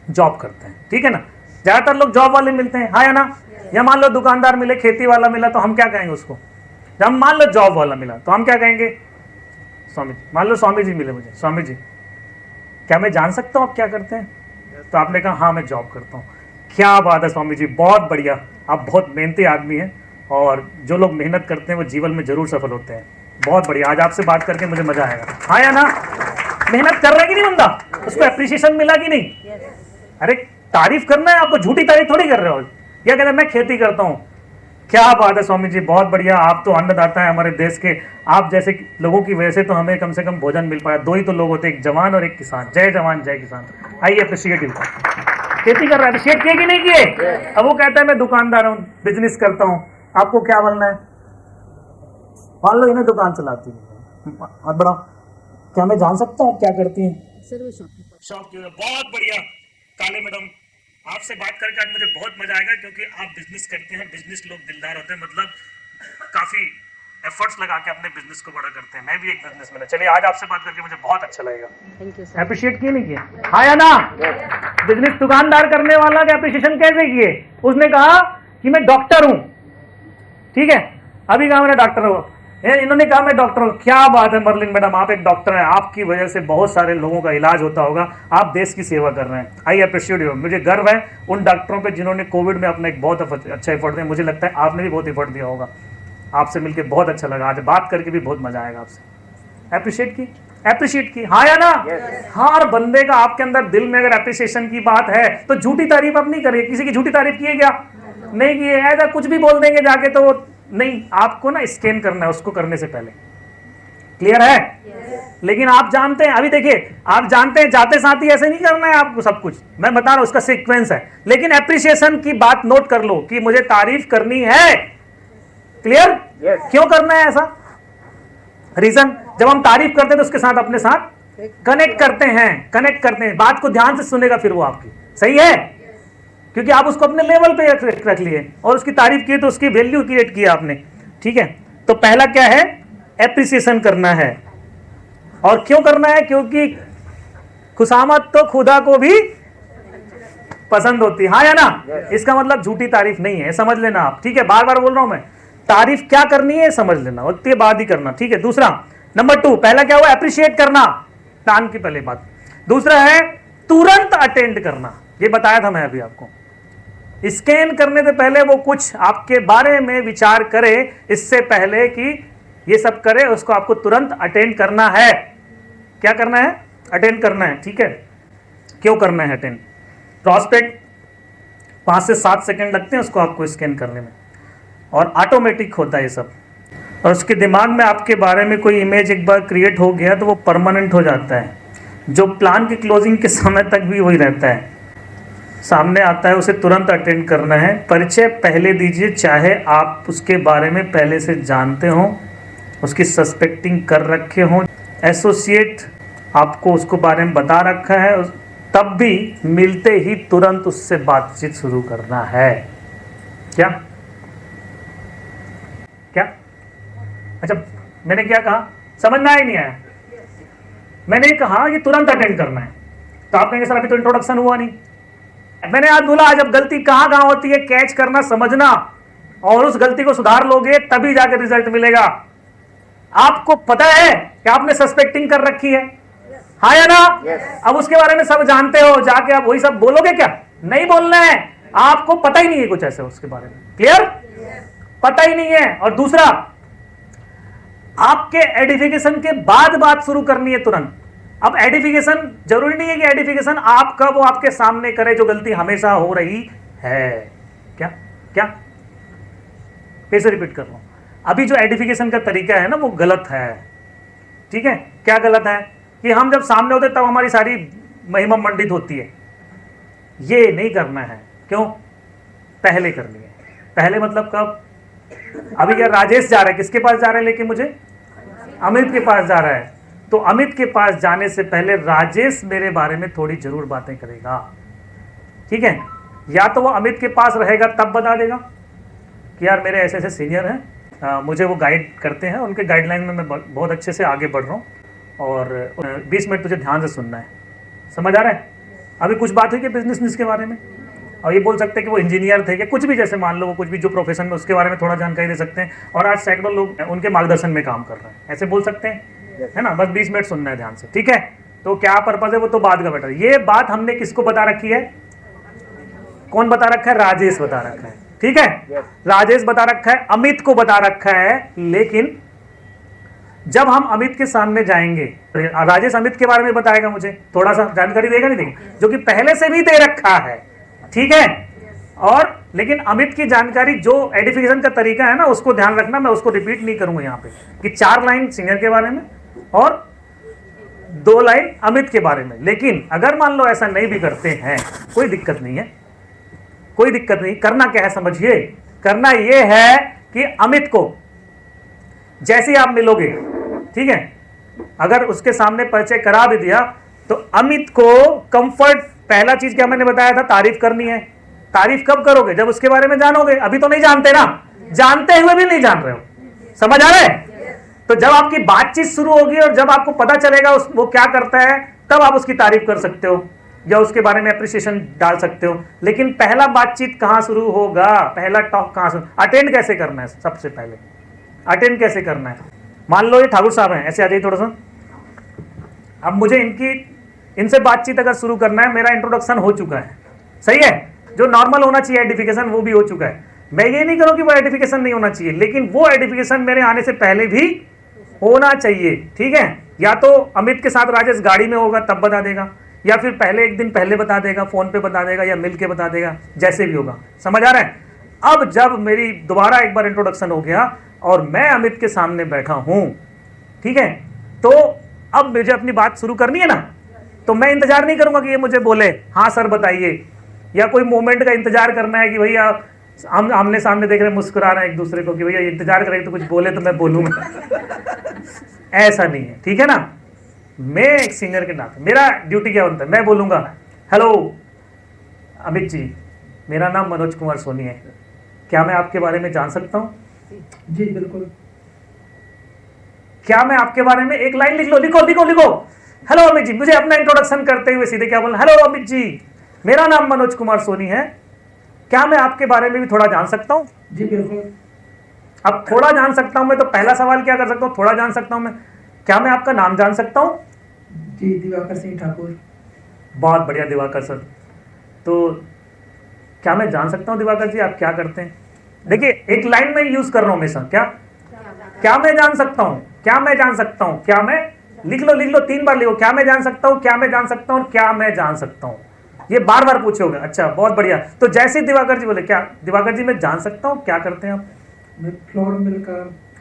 जॉब करते हैं, ठीक है ना। ज्यादातर लोग जॉब वाले मिलते हैं, हाँ या ना। या मान लो दुकानदार मिले, खेती वाला मिला, तो हम क्या कहेंगे उसको। जब हम मान लो जॉब वाला मिला तो हम क्या कहेंगे, स्वामी जी, मान लो स्वामी जी मिले मुझे, स्वामी जी क्या मैं जान सकता हूँ आप क्या करते हैं। तो आपने कहा हाँ मैं जॉब करता हूँ। क्या बात है स्वामी जी, बहुत बढ़िया, आप बहुत मेहनती आदमी हैं और जो लोग मेहनत करते हैं वो जीवन में जरूर सफल होते हैं, बहुत बढ़िया, आज आपसे बात करके मुझे मजा आएगा, हाँ या ना। मेहनत कर रहा है कि नहीं बंदा, उसको एप्रिसिएशन मिला कि नहीं। अरे तारीफ करना है आपको, झूठी तारीफ थोड़ी कर रहे हो। क्या कहते हैं मैं खेती करता हूँ, क्या बात है स्वामी जी, बहुत बढ़िया, आप तो अन्नदाता है हमारे देश के, आप जैसे लोगों की वजह से तो हमें कम से कम भोजन मिल पाया। दो ही तो लोग होते हैं, एक जवान और एक किसान, जय जवान जय किसान। आइए अप्रिशिएट यू, खेती कर रहा है, अप्रिशिएट किए कि नहीं किए। अब वो कहता है मैं दुकानदार हूँ, बिजनेस करता हूँ, आपको क्या बनना है। मान लो इन्हें दुकान चलाती है, और बड़ा, क्या मैं जान सकता हूँ आप क्या करती हैं। शॉपकीपर, बहुत बढ़िया। काले मैडम आपसे बात करके आज मुझे बहुत मजा आएगा, क्योंकि आप बिजनेस करते हैं, बिजनेस लोग दिलदार होते हैं, मतलब काफी एफर्ट्स लगा के अपने बिजनेस को बड़ा करते हैं। मैं भी एक बिजनेसमैन है। चलिए आज आपसे बात करके मुझे बहुत अच्छा लगेगा। Thank you sir. एप्रिशिएट किए नहीं किए, हाँ या ना। बिजनेस दुकानदार करने वाला का एप्रिशिएशन कैसे किए, उसने कहा कि मैं डॉक्टर हूं, ठीक है, अभी कहा मैंने डॉक्टर हूं, इन्होंने कहा मैं डॉक्टर हूं। क्या बात है मरलिन मैडम, आप एक डॉक्टर हैं, आपकी वजह से बहुत सारे लोगों का इलाज होता होगा, आप देश की सेवा कर रहे हैं। आई अप्रिशिएट यू, मुझे गर्व है उन डॉक्टरों पे जिन्होंने कोविड में अपना एक बहुत अच्छा एफर्ट दिया। मुझे लगता है आपने भी बहुत एफर्ट दिया होगा। आपसे मिलकर बहुत अच्छा लगा, आज बात करके भी बहुत मजा आएगा आपसे। एप्रिशिएट की, हाँ या ना। हर बंदे का आपके अंदर दिल में अगर एप्रिसिएशन की बात है तो झूठी तारीफ आप नहीं करिए। किसी की झूठी तारीफ किए क्या, नहीं किए, ऐसा कुछ भी बोल देंगे जाके तो नहीं, आपको ना स्कैन करना है उसको करने से पहले, क्लियर है। लेकिन आप जानते हैं, अभी देखिए आप जानते हैं जाते साथ ही ऐसे नहीं करना है आपको सब कुछ, मैं बता रहा हूं उसका सीक्वेंस है। लेकिन एप्रिसिएशन की बात नोट कर लो कि मुझे तारीफ करनी है, क्लियर। क्यों करना है ऐसा, रीजन, जब हम तारीफ करते हैं तो उसके साथ अपने साथ कनेक्ट करते हैं, बात को ध्यान से सुनेगा फिर वो आपकी, सही है, क्योंकि आप उसको अपने लेवल पे रख लिए और उसकी तारीफ की तो उसकी वैल्यू क्रिएट किया आपने, ठीक है। तो पहला क्या है, एप्रिसिएशन करना है। और क्यों करना है, क्योंकि खुशामद तो खुदा को भी पसंद होती है, हाँ या ना। इसका मतलब झूठी तारीफ नहीं है, समझ लेना आप, ठीक है। बार बार बोल रहा हूं मैं, तारीफ क्या करनी है समझ लेना, उसके बाद ही करना, ठीक है। दूसरा, नंबर 2, पहला क्या हुआ, एप्रिशिएट करना, तान की पहले बात। दूसरा है तुरंत अटेंड करना, ये बताया था मैं अभी आपको। स्कैन करने से पहले वो कुछ आपके बारे में विचार करे, इससे पहले कि ये सब करे, उसको आपको तुरंत अटेंड करना है। क्या करना है, अटेंड करना है, ठीक है। क्यों करना है अटेंड, प्रॉस्पेक्ट 5 से 7 सेकंड लगते हैं उसको आपको स्कैन करने में, और ऑटोमेटिक होता है ये सब। और उसके दिमाग में आपके बारे में कोई इमेज एक बार क्रिएट हो गया तो वो परमानेंट हो जाता है, जो प्लान की क्लोजिंग के समय तक भी वही रहता है, सामने आता है, उसे तुरंत अटेंड करना है। परिचय पहले दीजिए, चाहे आप उसके बारे में पहले से जानते हो, उसकी सस्पेक्टिंग कर रखे हो, एसोसिएट आपको उसको बारे में बता रखा है, तब भी मिलते ही तुरंत उससे बातचीत शुरू करना है। क्या क्या अच्छा, मैंने क्या कहा, समझ में आया नहीं आया। मैंने कहा कि तुरंत अटेंड करना है, तो आप कहेंगे सर अभी तो इंट्रोडक्शन हुआ नहीं। मैंने आज बोला जब गलती कहां होती है कैच करना, समझना, और उस गलती को सुधार लोगे तभी जाकर रिजल्ट मिलेगा। आपको पता है कि आपने सस्पेक्टिंग कर रखी है, हाँ या ना? अब उसके बारे में सब जानते हो, जाके आप वही सब बोलोगे क्या? नहीं बोलना है, आपको पता ही नहीं है कुछ ऐसे उसके बारे में। क्लियर? पता ही नहीं है। और दूसरा, आपके एडिफिकेशन के बाद बात शुरू करनी है तुरंत। अब एडिफिकेशन जरूरी नहीं है कि एडिफिकेशन आपका वो आपके सामने करे, जो गलती हमेशा हो रही है। क्या क्या फिर से रिपीट कर रहा हूं, अभी जो एडिफिकेशन का तरीका है ना वो गलत है। ठीक है? क्या गलत है? कि हम जब सामने होते तब हमारी सारी महिमा मंडित होती है। ये नहीं करना है। क्यों? पहले करनी है। पहले मतलब कब? अभी क्या राजेश जा रहा है, किसके पास जा रहा है लेके मुझे? अमित के पास जा रहा है। तो अमित के पास जाने से पहले राजेश मेरे बारे में थोड़ी जरूर बातें करेगा। ठीक है? या तो वो अमित के पास रहेगा तब बता देगा कि यार मेरे ऐसे ऐसे सीनियर हैं, मुझे वो गाइड करते हैं, उनके गाइडलाइन में मैं बहुत अच्छे से आगे बढ़ रहा हूँ, और 20 मिनट तुझे ध्यान से सुनना है। समझ आ रहा है? अभी कुछ बात हुई कि बिजनेस के बारे में, और ये बोल सकते हैं कि वो इंजीनियर थे या कुछ भी, जैसे मान लो वो कुछ भी जो प्रोफेशन में, उसके बारे में थोड़ा जानकारी दे सकते हैं। और आज सैकड़ों लोग उनके मार्गदर्शन में काम कर रहे हैं, ऐसे बोल सकते हैं, है ना? बस 20 मिनट सुनना है ध्यान से। ठीक है? तो क्या पर्पज है वो तो बाद का बेटर। ये बात हमने किसको बता रखी है? कौन बता रखा है? राजेश बता रखा है। ठीक है? राजेश बता रखा है, अमित को बता रखा है। लेकिन जब हम अमित के सामने जाएंगे, राजेश अमित के बारे में बताएगा, मुझे थोड़ा सा जानकारी देगा, नहीं देगा? जो कि पहले से भी दे रखा है। ठीक है? और लेकिन अमित की जानकारी, जो एडिफिकेशन का तरीका है ना, उसको ध्यान रखना, मैं उसको रिपीट नहीं करूंगा यहाँ पे, कि 4 लाइन सीनियर के बारे में और 2 लाइन अमित के बारे में। लेकिन अगर मान लो ऐसा नहीं भी करते हैं, कोई दिक्कत नहीं है, कोई दिक्कत नहीं। करना क्या है समझिए? करना यह है कि अमित को जैसे आप मिलोगे, ठीक है, अगर उसके सामने परिचय करा भी दिया, तो अमित को कंफर्ट, पहला चीज क्या मैंने बताया था, तारीफ करनी है। तारीफ कब करोगे? जब उसके बारे में जानोगे। अभी तो नहीं जानते ना, जानते हुए भी नहीं जान रहे हो। समझ आ रहा है? तो जब आपकी बातचीत शुरू होगी और जब आपको पता चलेगा वो क्या करता है, तब आप उसकी तारीफ कर सकते हो या उसके बारे में अप्रिसिएशन डाल सकते हो। लेकिन पहला बातचीत कहां शुरू होगा? पहला टॉक कहां शुरू? अटेंड कैसे करना है? सबसे पहले अटेंड कैसे करना है? मान लो ये ठाकुर साहब हैं, ऐसे आ जाइए थोड़ा सा। अब मुझे इनसे बातचीत अगर शुरू करना है, मेरा इंट्रोडक्शन हो चुका है, सही है? जो नॉर्मल होना चाहिए एडिफिकेशन, वो भी हो चुका है। मैं ये नहीं करूं कि वो एडिफिकेशन नहीं होना चाहिए, लेकिन वो एडिफिकेशन मेरे आने से पहले भी होना चाहिए। ठीक है? या तो अमित के साथ राजेश गाड़ी में होगा तब बता देगा, या फिर पहले एक दिन पहले बता देगा, फोन पे बता देगा, या मिल के बता देगा, जैसे भी होगा। समझ आ रहा है? अब जब मेरी दोबारा एक बार इंट्रोडक्शन हो गया और मैं अमित के सामने बैठा हूं, ठीक है, तो अब मुझे अपनी बात शुरू करनी है ना, तो मैं इंतजार नहीं करूंगा कि ये मुझे बोले हाँ सर बताइए, या कोई मोमेंट का इंतजार करना है कि भैया हम आमने सामने देख रहे, मुस्कुरा रहे हैं एक दूसरे को कि भैया इंतजार करेंगे तो कुछ बोले तो मैं बोलूंगा। ऐसा नहीं है। ठीक है ना? मैं एक सीनियर के नाते मेरा ड्यूटी क्या होता है? मैं बोलूंगा, हेलो अमित जी, मेरा नाम मनोज कुमार सोनी है, क्या मैं आपके बारे में जान सकता हूँ? जी बिल्कुल। क्या मैं आपके बारे में एक लाइन लिख लो, लिखो लिखो लिखो। हेलो अमित जी, मुझे अपना इंट्रोडक्शन करते हुए सीधे क्या बोलना? हेलो अमित जी, मेरा नाम मनोज कुमार सोनी है, क्या मैं आपके बारे में भी थोड़ा जान सकता हूँ? जी बिल्कुल। अब थोड़ा जान सकता हूँ मैं, तो पहला सवाल क्या कर सकता हूँ? थोड़ा जान सकता हूँ मैं, क्या मैं आपका नाम जान सकता हूँ? जी दिवाकर सिंह ठाकुर। बहुत बढ़िया दिवाकर सर। तो क्या मैं जान सकता हूँ दिवाकर जी आप क्या करते हैं? देखिए एक लाइन में यूज कर रहा हूँ हमेशा, क्या मैं जान सकता हूँ, क्या मैं जान सकता हूँ, क्या मैं, लिख लो 3 बार लिखो, क्या मैं जान सकता हूँ, क्या मैं जान सकता हूँ, क्या मैं जान सकता हूँ। ये बार बार पूछोगे। अच्छा बहुत बढ़िया। तो जैसे दिवाकर जी बोले, क्या दिवाकर जी मैं जान सकता हूँ, क्या करते हैं आप? मैं फ्लोर मिल का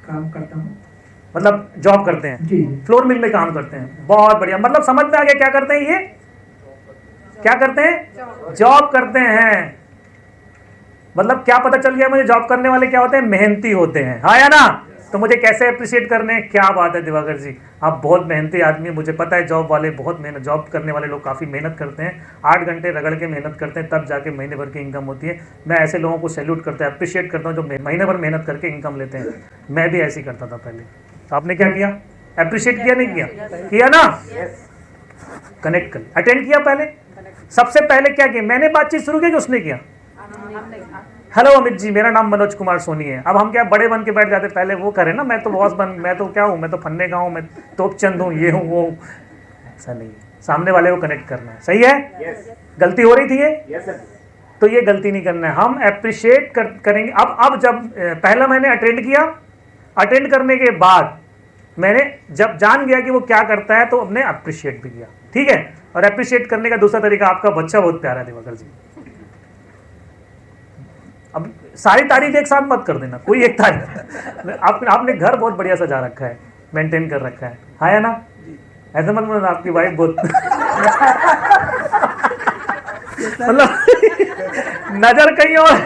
काम करता हूँ। मतलब जॉब करते हैं? जी। फ्लोर मिल में काम करते हैं, बहुत बढ़िया। मतलब समझ में आ गया क्या करते हैं ये? क्या करते हैं? जॉब करते हैं। मतलब क्या पता चल गया मुझे? जॉब करने वाले क्या होते हैं? मेहनती होते हैं, हाँ या ना? तो मुझे कैसे अप्रिशिएट करने हैं? क्या बात है दिवाकर जी, आप बहुत मेहनती आदमी। मुझे पता है जॉब वाले बहुत मेहनत, जॉब करने वाले लोग काफ़ी मेहनत करते हैं, 8 घंटे रगड़ के मेहनत करते हैं, तब जाके महीने भर की इनकम होती है। मैं ऐसे लोगों को सैल्यूट करता है, अप्रिशिएट करता हूँ जो महीने भर मेहनत करके इनकम लेते हैं। मैं भी ऐसे ही करता था पहले। तो आपने क्या किया? अप्रिशिएट किया, नहीं किया? किया ना? कनेक्ट कर, अटेंड किया। पहले सबसे पहले क्या किया? मैंने बातचीत शुरू की कि उसने किया? हेलो अमित जी, मेरा नाम मनोज कुमार सोनी है। अब हम क्या बड़े बन के बैठ जाते? पहले वो करें ना, मैं तो बॉस बन, मैं तो क्या हूँ, मैं तो फन्ने का हूँ, मैं तोपचंद हूँ, ये हूँ वो हूँ। ऐसा नहीं है, सामने वाले को कनेक्ट करना है। सही है? गलती हो रही थी ये? तो ये गलती नहीं करना है, हम अप्रिशिएट करेंगे। अब जब पहला मैंने अटेंड किया, अटेंड करने के बाद मैंने जब जान गया कि वो क्या करता है तो हमने अप्रिशिएट भी किया। ठीक है? और अप्रिशिएट करने का दूसरा तरीका, आपका बच्चा बहुत प्यारा है दिवाकर जी। अब सारी तारीफ एक साथ मत कर देना, कोई एक तारीफ। आपने घर बहुत बढ़िया सजा रखा है, मेंटेन कर रखा है, हाँ या ना? ऐसा मत बोलना आपकी वाइफ बहुत मतलब नजर कहीं और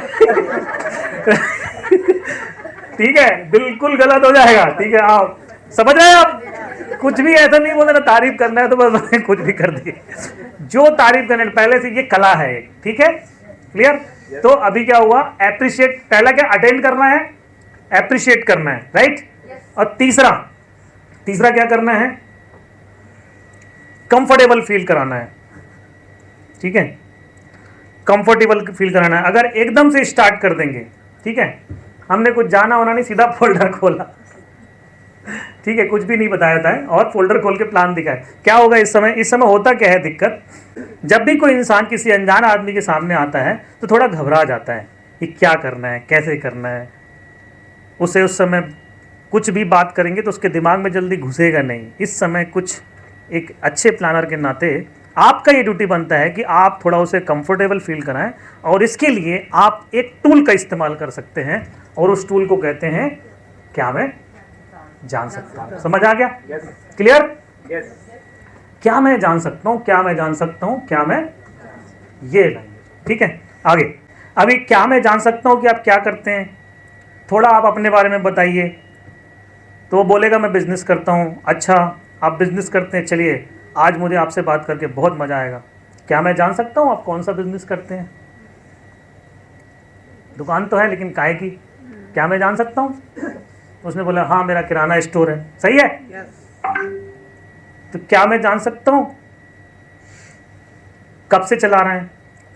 ठीक है, बिल्कुल गलत हो जाएगा। ठीक है, आप समझ रहे हैं? आप कुछ भी ऐसा नहीं बोलना, तारीफ करना है तो बस कुछ भी कर दिए। जो तारीफ करने पहले से ये कला है, ठीक है, क्लियर? तो अभी क्या हुआ, एप्रिशिएट, पहला क्या, अटेंड करना है, एप्रिशिएट करना है, राइट? और तीसरा क्या करना है, कंफर्टेबल फील कराना है। ठीक है, कंफर्टेबल फील कराना है। अगर एकदम से स्टार्ट कर देंगे, ठीक है, हमने कुछ जाना होना नहीं, सीधा फोल्डर खोला, ठीक है, कुछ भी नहीं बताया था और फोल्डर खोल के प्लान दिखाए, क्या होगा इस समय होता क्या है दिक्कत, जब भी कोई इंसान किसी अनजान आदमी के सामने आता है तो थोड़ा घबरा जाता है कि क्या करना है, कैसे करना है। उसे उस समय कुछ भी बात करेंगे तो उसके दिमाग में जल्दी घुसेगा नहीं। इस समय कुछ एक अच्छे प्लानर के नाते आपका ये ड्यूटी बनता है कि आप थोड़ा उसे कंफर्टेबल फील कराएं, और इसके लिए आप एक टूल का इस्तेमाल कर सकते हैं, और उस टूल को कहते हैं क्या मैं जान सकता हूं। समझ आ गया? क्लियर? क्या मैं जान सकता हूं, क्या मैं जान सकता हूं, क्या मैं, ये लैंग्वेज। ठीक है, आगे। अभी क्या मैं जान सकता हूं कि आप क्या करते हैं, थोड़ा आप अपने बारे में बताइए। तो वो बोलेगा मैं बिजनेस करता हूं। अच्छा, आप बिजनेस करते हैं, चलिए आज मुझे आपसे बात करके बहुत मजा आएगा। क्या मैं जान सकता हूं आप कौन सा बिजनेस करते हैं? दुकान तो है लेकिन काहे की? क्या मैं जान सकता हूं? उसने बोला हाँ मेरा किराना स्टोर है। सही है? तो क्या मैं जान सकता हूं कब से चला रहे हैं?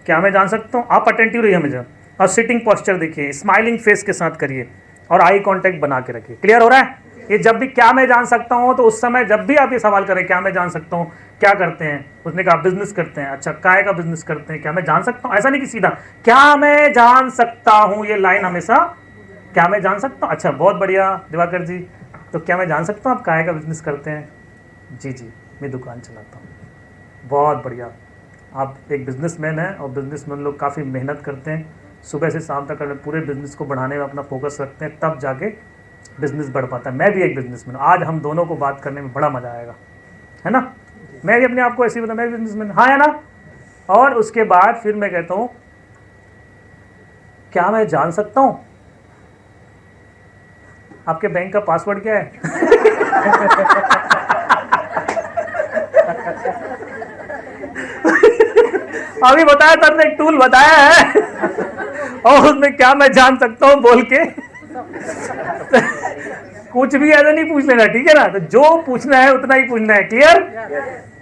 क्या मैं जान सकता हूं? आप अटेंटिव रहिए हमेशा, और सिटिंग पोस्चर देखिए, स्माइलिंग फेस के साथ करिए, और आई कांटेक्ट बना के रखिए। क्लियर हो रहा है? ये जब भी क्या मैं जान सकता हूं, तो उस समय जब भी आप ये सवाल करें क्या मैं जान सकता हूं, क्या करते हैं, उसने कहा बिजनेस करते हैं। अच्छा, काय का बिजनेस करते हैं, क्या मैं जान सकता हूं? ऐसा नहीं कि सीधा क्या मैं जान सकता हूं, ये लाइन हमेशा क्या मैं जान सकता हूं। अच्छा, बहुत बढ़िया दिवाकर जी, तो क्या मैं जान सकता हूं आप काय का बिजनेस करते हैं? जी जी, मैं दुकान चलाता हूं। बहुत बढ़िया, आप एक बिजनेसमैन हैं, और बिजनेसमैन लोग काफ़ी मेहनत करते हैं, सुबह से शाम तक पूरे बिजनेस को बढ़ाने में अपना फोकस रखते हैं, तब जाके बिजनेस बढ़ पाता है। मैं भी एक बिजनेसमैन, आज हम दोनों को बात करने में बड़ा मजा आएगा, है ना? मैं भी अपने आप को ऐसे ही बता, मैं भी बिजनेसमैन, हाँ है ना? और उसके बाद फिर मैं कहता हूँ क्या मैं जान सकता हूँ आपके बैंक का पासवर्ड क्या है? अभी बताया था, एक टूल बताया है और उसमें क्या मैं जान सकता हूं बोल के कुछ भी ऐसा नहीं पूछ लेना, ठीक है ना? तो जो पूछना है उतना ही पूछना है। क्लियर?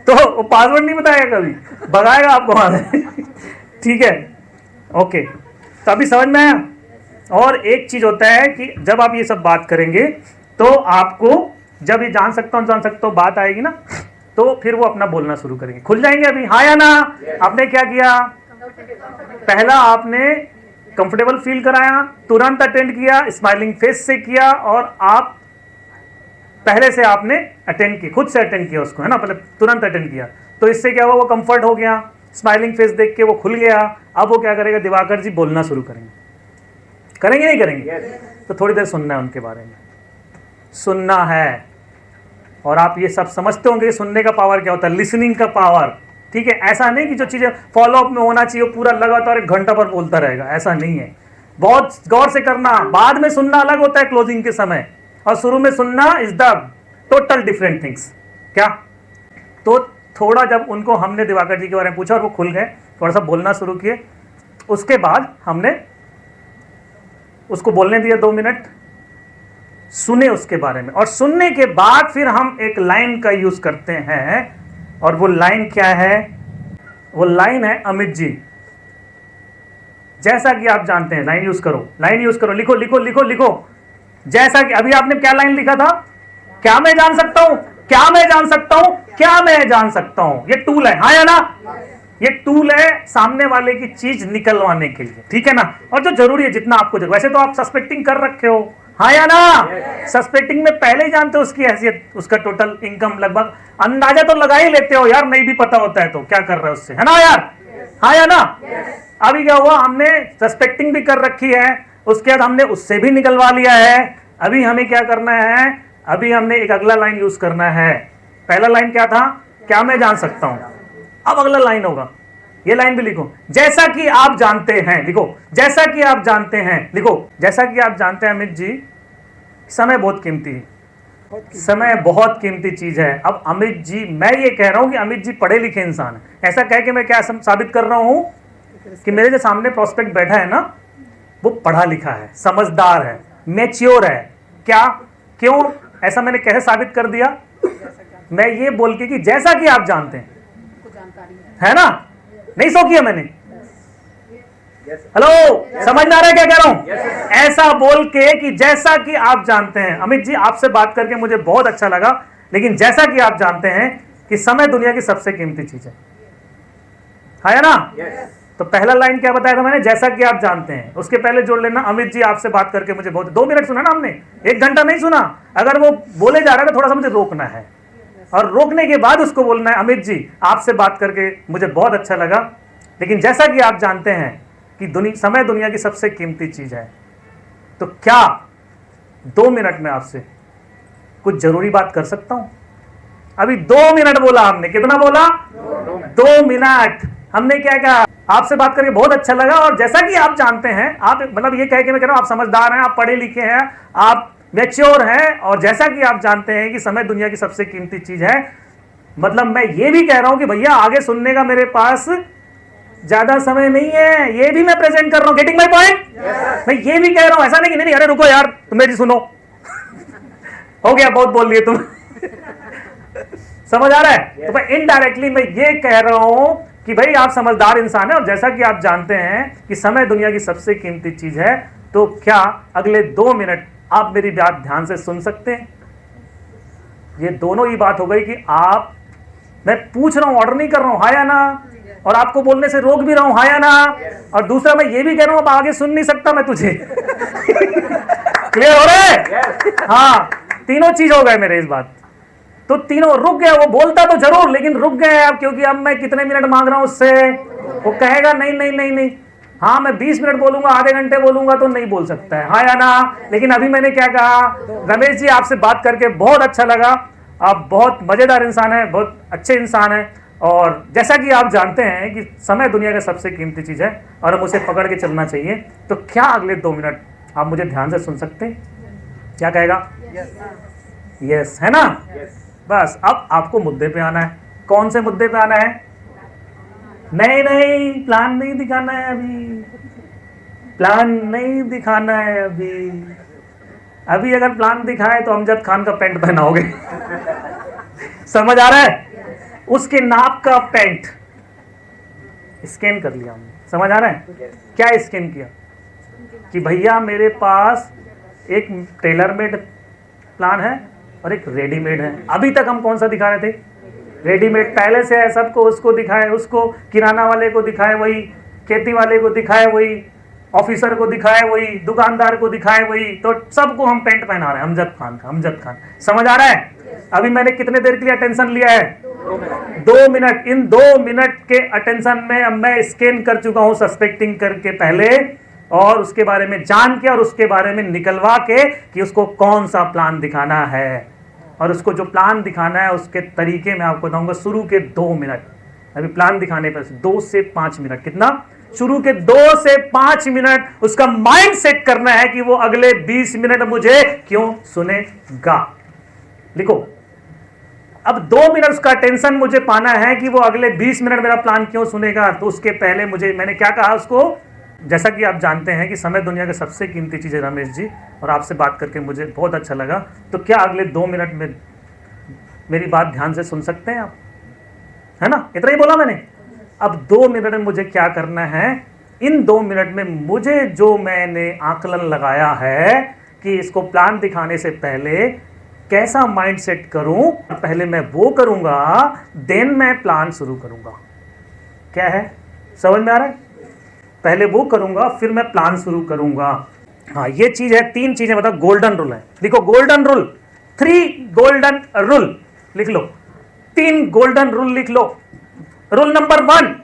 तो वो पासवर्ड नहीं बताएगा, कभी भगाएगा आपको वहां से। ठीक है, ओके, तो अभी समझ में आया? और एक चीज होता है कि जब आप ये सब बात करेंगे तो आपको जब ये जान सकता हूं बात आएगी ना, तो फिर वो अपना बोलना शुरू करेंगे, खुल जाएंगे। अभी हाँ या ना? आपने क्या किया? पहला आपने कंफर्टेबल फील कराया, तुरंत अटेंड किया, स्माइलिंग फेस से किया, और आप पहले से आपने अटेंड किया, खुद से अटेंड किया उसको, है ना? पहले तुरंत अटेंड किया, तो इससे क्या हुआ, वो कंफर्ट हो गया, स्माइलिंग फेस देख के वो खुल गया। अब वो क्या करेगा, दिवाकर जी बोलना शुरू करेंगे। करेंगे नहीं करेंगे? तो थोड़ी देर सुनना है उनके बारे में, सुनना है। और आप ये सब समझते होंगे सुनने का पावर क्या होता है, लिसनिंग का पावर। ठीक है, ऐसा नहीं कि जो चीज़ें फॉलो अप में होना चाहिए पूरा लगातार 1 घंटा पर बोलता रहेगा, ऐसा नहीं है। बहुत गौर से करना, बाद में सुनना अलग होता है क्लोजिंग के समय, और शुरू में सुनना is the total different things. क्या? तो थोड़ा जब उनको हमने दिवाकर जी के बारे में पूछा और वो खुल गए, थोड़ा सा बोलना शुरू किए, उसके बाद हमने उसको बोलने दिया 2 मिनट, सुने उसके बारे में, और सुनने के बाद फिर हम एक लाइन का यूज करते हैं। और वो लाइन क्या है? वो लाइन है अमित जी, जैसा कि आप जानते हैं, लाइन यूज करो, लाइन यूज करो, लिखो लिखो लिखो लिखो। जैसा कि अभी आपने क्या लाइन लिखा था, क्या मैं जान सकता हूं? क्या मैं जान सकता हूं, क्या मैं जान सकता हूं, ये टूल है, हाँ या ना? ये टूल है सामने वाले की चीज निकलवाने के लिए, ठीक है ना? और जो जरूरी है जितना आपको जरूरी, वैसे तो आप सस्पेक्टिंग कर रखे हो, हाँ या ना? सस्पेक्टिंग में पहले ही जानते हो उसकी हैसियत, उसका टोटल इनकम लगभग अंदाजा तो लगा ही लेते हो यार, नहीं भी पता होता है तो क्या कर रहे हो उससे, है ना यार? हाँ या ना? अभी क्या हुआ, हमने सस्पेक्टिंग भी कर रखी है, उसके बाद हमने उससे भी निकलवा लिया है। अभी हमें क्या करना है, अभी हमने एक अगला लाइन यूज करना है। पहला लाइन क्या था, क्या मैं जान सकता हूं। अब अगला लाइन होगा, ये लाइन भी लिखो, जैसा कि आप जानते हैं, लिखो जैसा कि आप जानते हैं, लिखो जैसा कि आप जानते हैं अमित जी, समय बहुत कीमती है, समय बहुत कीमती चीज है। अब अमित जी, मैं ये कह रहा हूं कि अमित जी पढ़े लिखे इंसान है, ऐसा कह के मैं क्या साबित कर रहा हूं कि मेरे जो सामने प्रोस्पेक्ट बैठा है ना, वो पढ़ा लिखा है, समझदार है, मैच्योर है। क्या, क्यों ऐसा मैंने कैसे साबित कर दिया? मैं ये बोल के कि जैसा कि आप जानते हैं, है ना? नहीं सो किया मैंने, हेलो, समझ में आ रहा है क्या कह रहा हूं? ऐसा बोल के कि जैसा कि आप जानते हैं। अमित जी आपसे बात करके मुझे बहुत अच्छा लगा, लेकिन जैसा कि आप जानते हैं कि समय दुनिया की सबसे कीमती चीज है ना? तो पहला लाइन क्या बताया था मैंने, जैसा कि आप जानते हैं। उसके पहले जोड़ लेना, अमित जी आपसे बात करके मुझे बहुत, 2 मिनट सुना ना हमने, 1 घंटा नहीं सुना। अगर वो बोले जा रहा है तो थोड़ा सा मुझे रोकना है, और रोकने के बाद उसको बोलना है, अमित जी आपसे बात करके मुझे बहुत अच्छा लगा, लेकिन जैसा कि आप जानते हैं कि समय दुनिया की सबसे कीमती चीज है। तो क्या 2 मिनट में आपसे कुछ जरूरी बात कर सकता हूं? अभी 2 मिनट बोला हमने, कितना बोला? 2 मिनट। हमने क्या कहा, आपसे बात करके बहुत अच्छा लगा, और जैसा कि आप जानते हैं, आप मतलब ये कह के मैं कह रहा हूं आप समझदार हैं, आप पढ़े लिखे हैं, आप मैच्योर हैं, और जैसा कि आप जानते हैं कि समय दुनिया की सबसे कीमती चीज है। मतलब मैं ये भी कह रहा हूं कि भैया आगे सुनने का मेरे पास ज्यादा समय नहीं है, ये भी मैं प्रेजेंट कर रहा हूं। Getting my point? मैं ये भी कह रहा हूं, ऐसा नहीं कि नहीं, अरे रुको यार तुम मेरी सुनो हो गया, बहुत बोल लिए तुम समझ आ रहा है? तो मैं इनडायरेक्टली मैं ये कह रहा हूं कि भाई आप समझदार इंसान है, और जैसा कि आप जानते हैं कि समय दुनिया की सबसे कीमती चीज है, तो क्या अगले 2 मिनट आप मेरी बात ध्यान से सुन सकते हैं? ये दोनों ही बात हो गई कि आप, मैं पूछ रहा हूं, ऑर्डर नहीं कर रहा हूं, हाँ या ना, और आपको बोलने से रोक भी रहा हूं, हाँ या ना, और दूसरा मैं ये भी कह रहा हूं अब आगे सुन नहीं सकता मैं तुझे क्लियर हो रहा है? हाँ, तीनों चीज हो गए मेरे इस बात। तो तीनों रुक गया, वो बोलता तो जरूर लेकिन रुक गए अब, क्योंकि अब मैं कितने मिनट मांग रहा हूं उससे, वो कहेगा नहीं नहीं नहीं नहीं, हाँ मैं 20 मिनट बोलूंगा, आधे घंटे बोलूंगा तो नहीं बोल सकता है, हाँ या ना? लेकिन अभी मैंने क्या कहा, रमेश जी आपसे बात करके बहुत अच्छा लगा, आप बहुत मजेदार इंसान है, बहुत अच्छे इंसान है, और जैसा कि आप जानते हैं कि समय दुनिया का सबसे कीमती चीज है और हम उसे पकड़ के चलना चाहिए। तो क्या अगले 2 मिनट आप मुझे ध्यान से सुन सकते हैं? क्या कहेगा? यस है ना? बस अब आपको मुद्दे पे आना है। कौन से मुद्दे पे आना है? नहीं नहीं, प्लान नहीं दिखाना है अभी, प्लान नहीं दिखाना है अभी। अभी अगर प्लान दिखाए तो अमजद खान का पैंट पहनाओगे समझ आ रहा है? उसके नाप का पैंट स्कैन कर लिया हमने, समझ आ रहा है? क्या स्कैन किया कि भैया मेरे पास एक टेलर मेड प्लान है और एक रेडीमेड है। अभी तक हम कौन सा दिखा रहे थे? रेडीमेड। पहले से है सबको, उसको दिखाए, उसको किराना वाले को दिखाए वही, खेती वाले को दिखाए वही, ऑफिसर को दिखाए वही, दुकानदार को दिखाए वही, तो सबको हम पैंट पहना रहे हैं अमजद खान का, अमजद खान। समझ आ रहा है? अभी मैंने कितने देर के लिए अटेंशन लिया है? 2 मिनट। इन 2 मिनट के अटेंशन में अब मैं स्कैन कर चुका हूं सस्पेक्टिंग करके पहले, और उसके बारे में जान के और उसके बारे में निकलवा के कि उसको कौन सा प्लान दिखाना है, और उसको जो प्लान दिखाना है उसके तरीके में आपको बताऊंगा। शुरू के 2 मिनट, अभी प्लान दिखाने पर 2 से 5 मिनट, कितना? शुरू के 2 से 5 मिनट उसका माइंड सेट करना है कि वो अगले 20 मिनट मुझे क्यों सुनेगा। लिखो, अब 2 मिनट उसका टेंशन मुझे पाना है कि वो अगले 20 मिनट मेरा प्लान क्यों सुनेगा। तो उसके पहले मैंने क्या कहा उसको, जैसा कि आप जानते हैं कि समय दुनिया की सबसे कीमती चीज है रमेश जी, और आपसे बात करके मुझे बहुत अच्छा लगा। तो क्या अगले 2 मिनट में मेरी बात ध्यान से सुन सकते हैं आप? है ना? इतना ही बोला मैंने। अब 2 मिनट में मुझे क्या करना है, इन 2 मिनट में मुझे जो मैंने आकलन लगाया है कि इसको प्लान दिखाने से पहले कैसा माइंड सेट करूं, पहले मैं वो करूंगा, देन मैं प्लान शुरू करूंगा। क्या है, समझ में आ रहा है? पहले वो करूंगा फिर मैं प्लान शुरू करूंगा। हाँ, ये चीज है, 3 चीजें बताओ, गोल्डन रूल है। देखो गोल्डन रूल, 3 गोल्डन रूल लिख लो, 3 गोल्डन रूल लिख लो। रूल नंबर 1,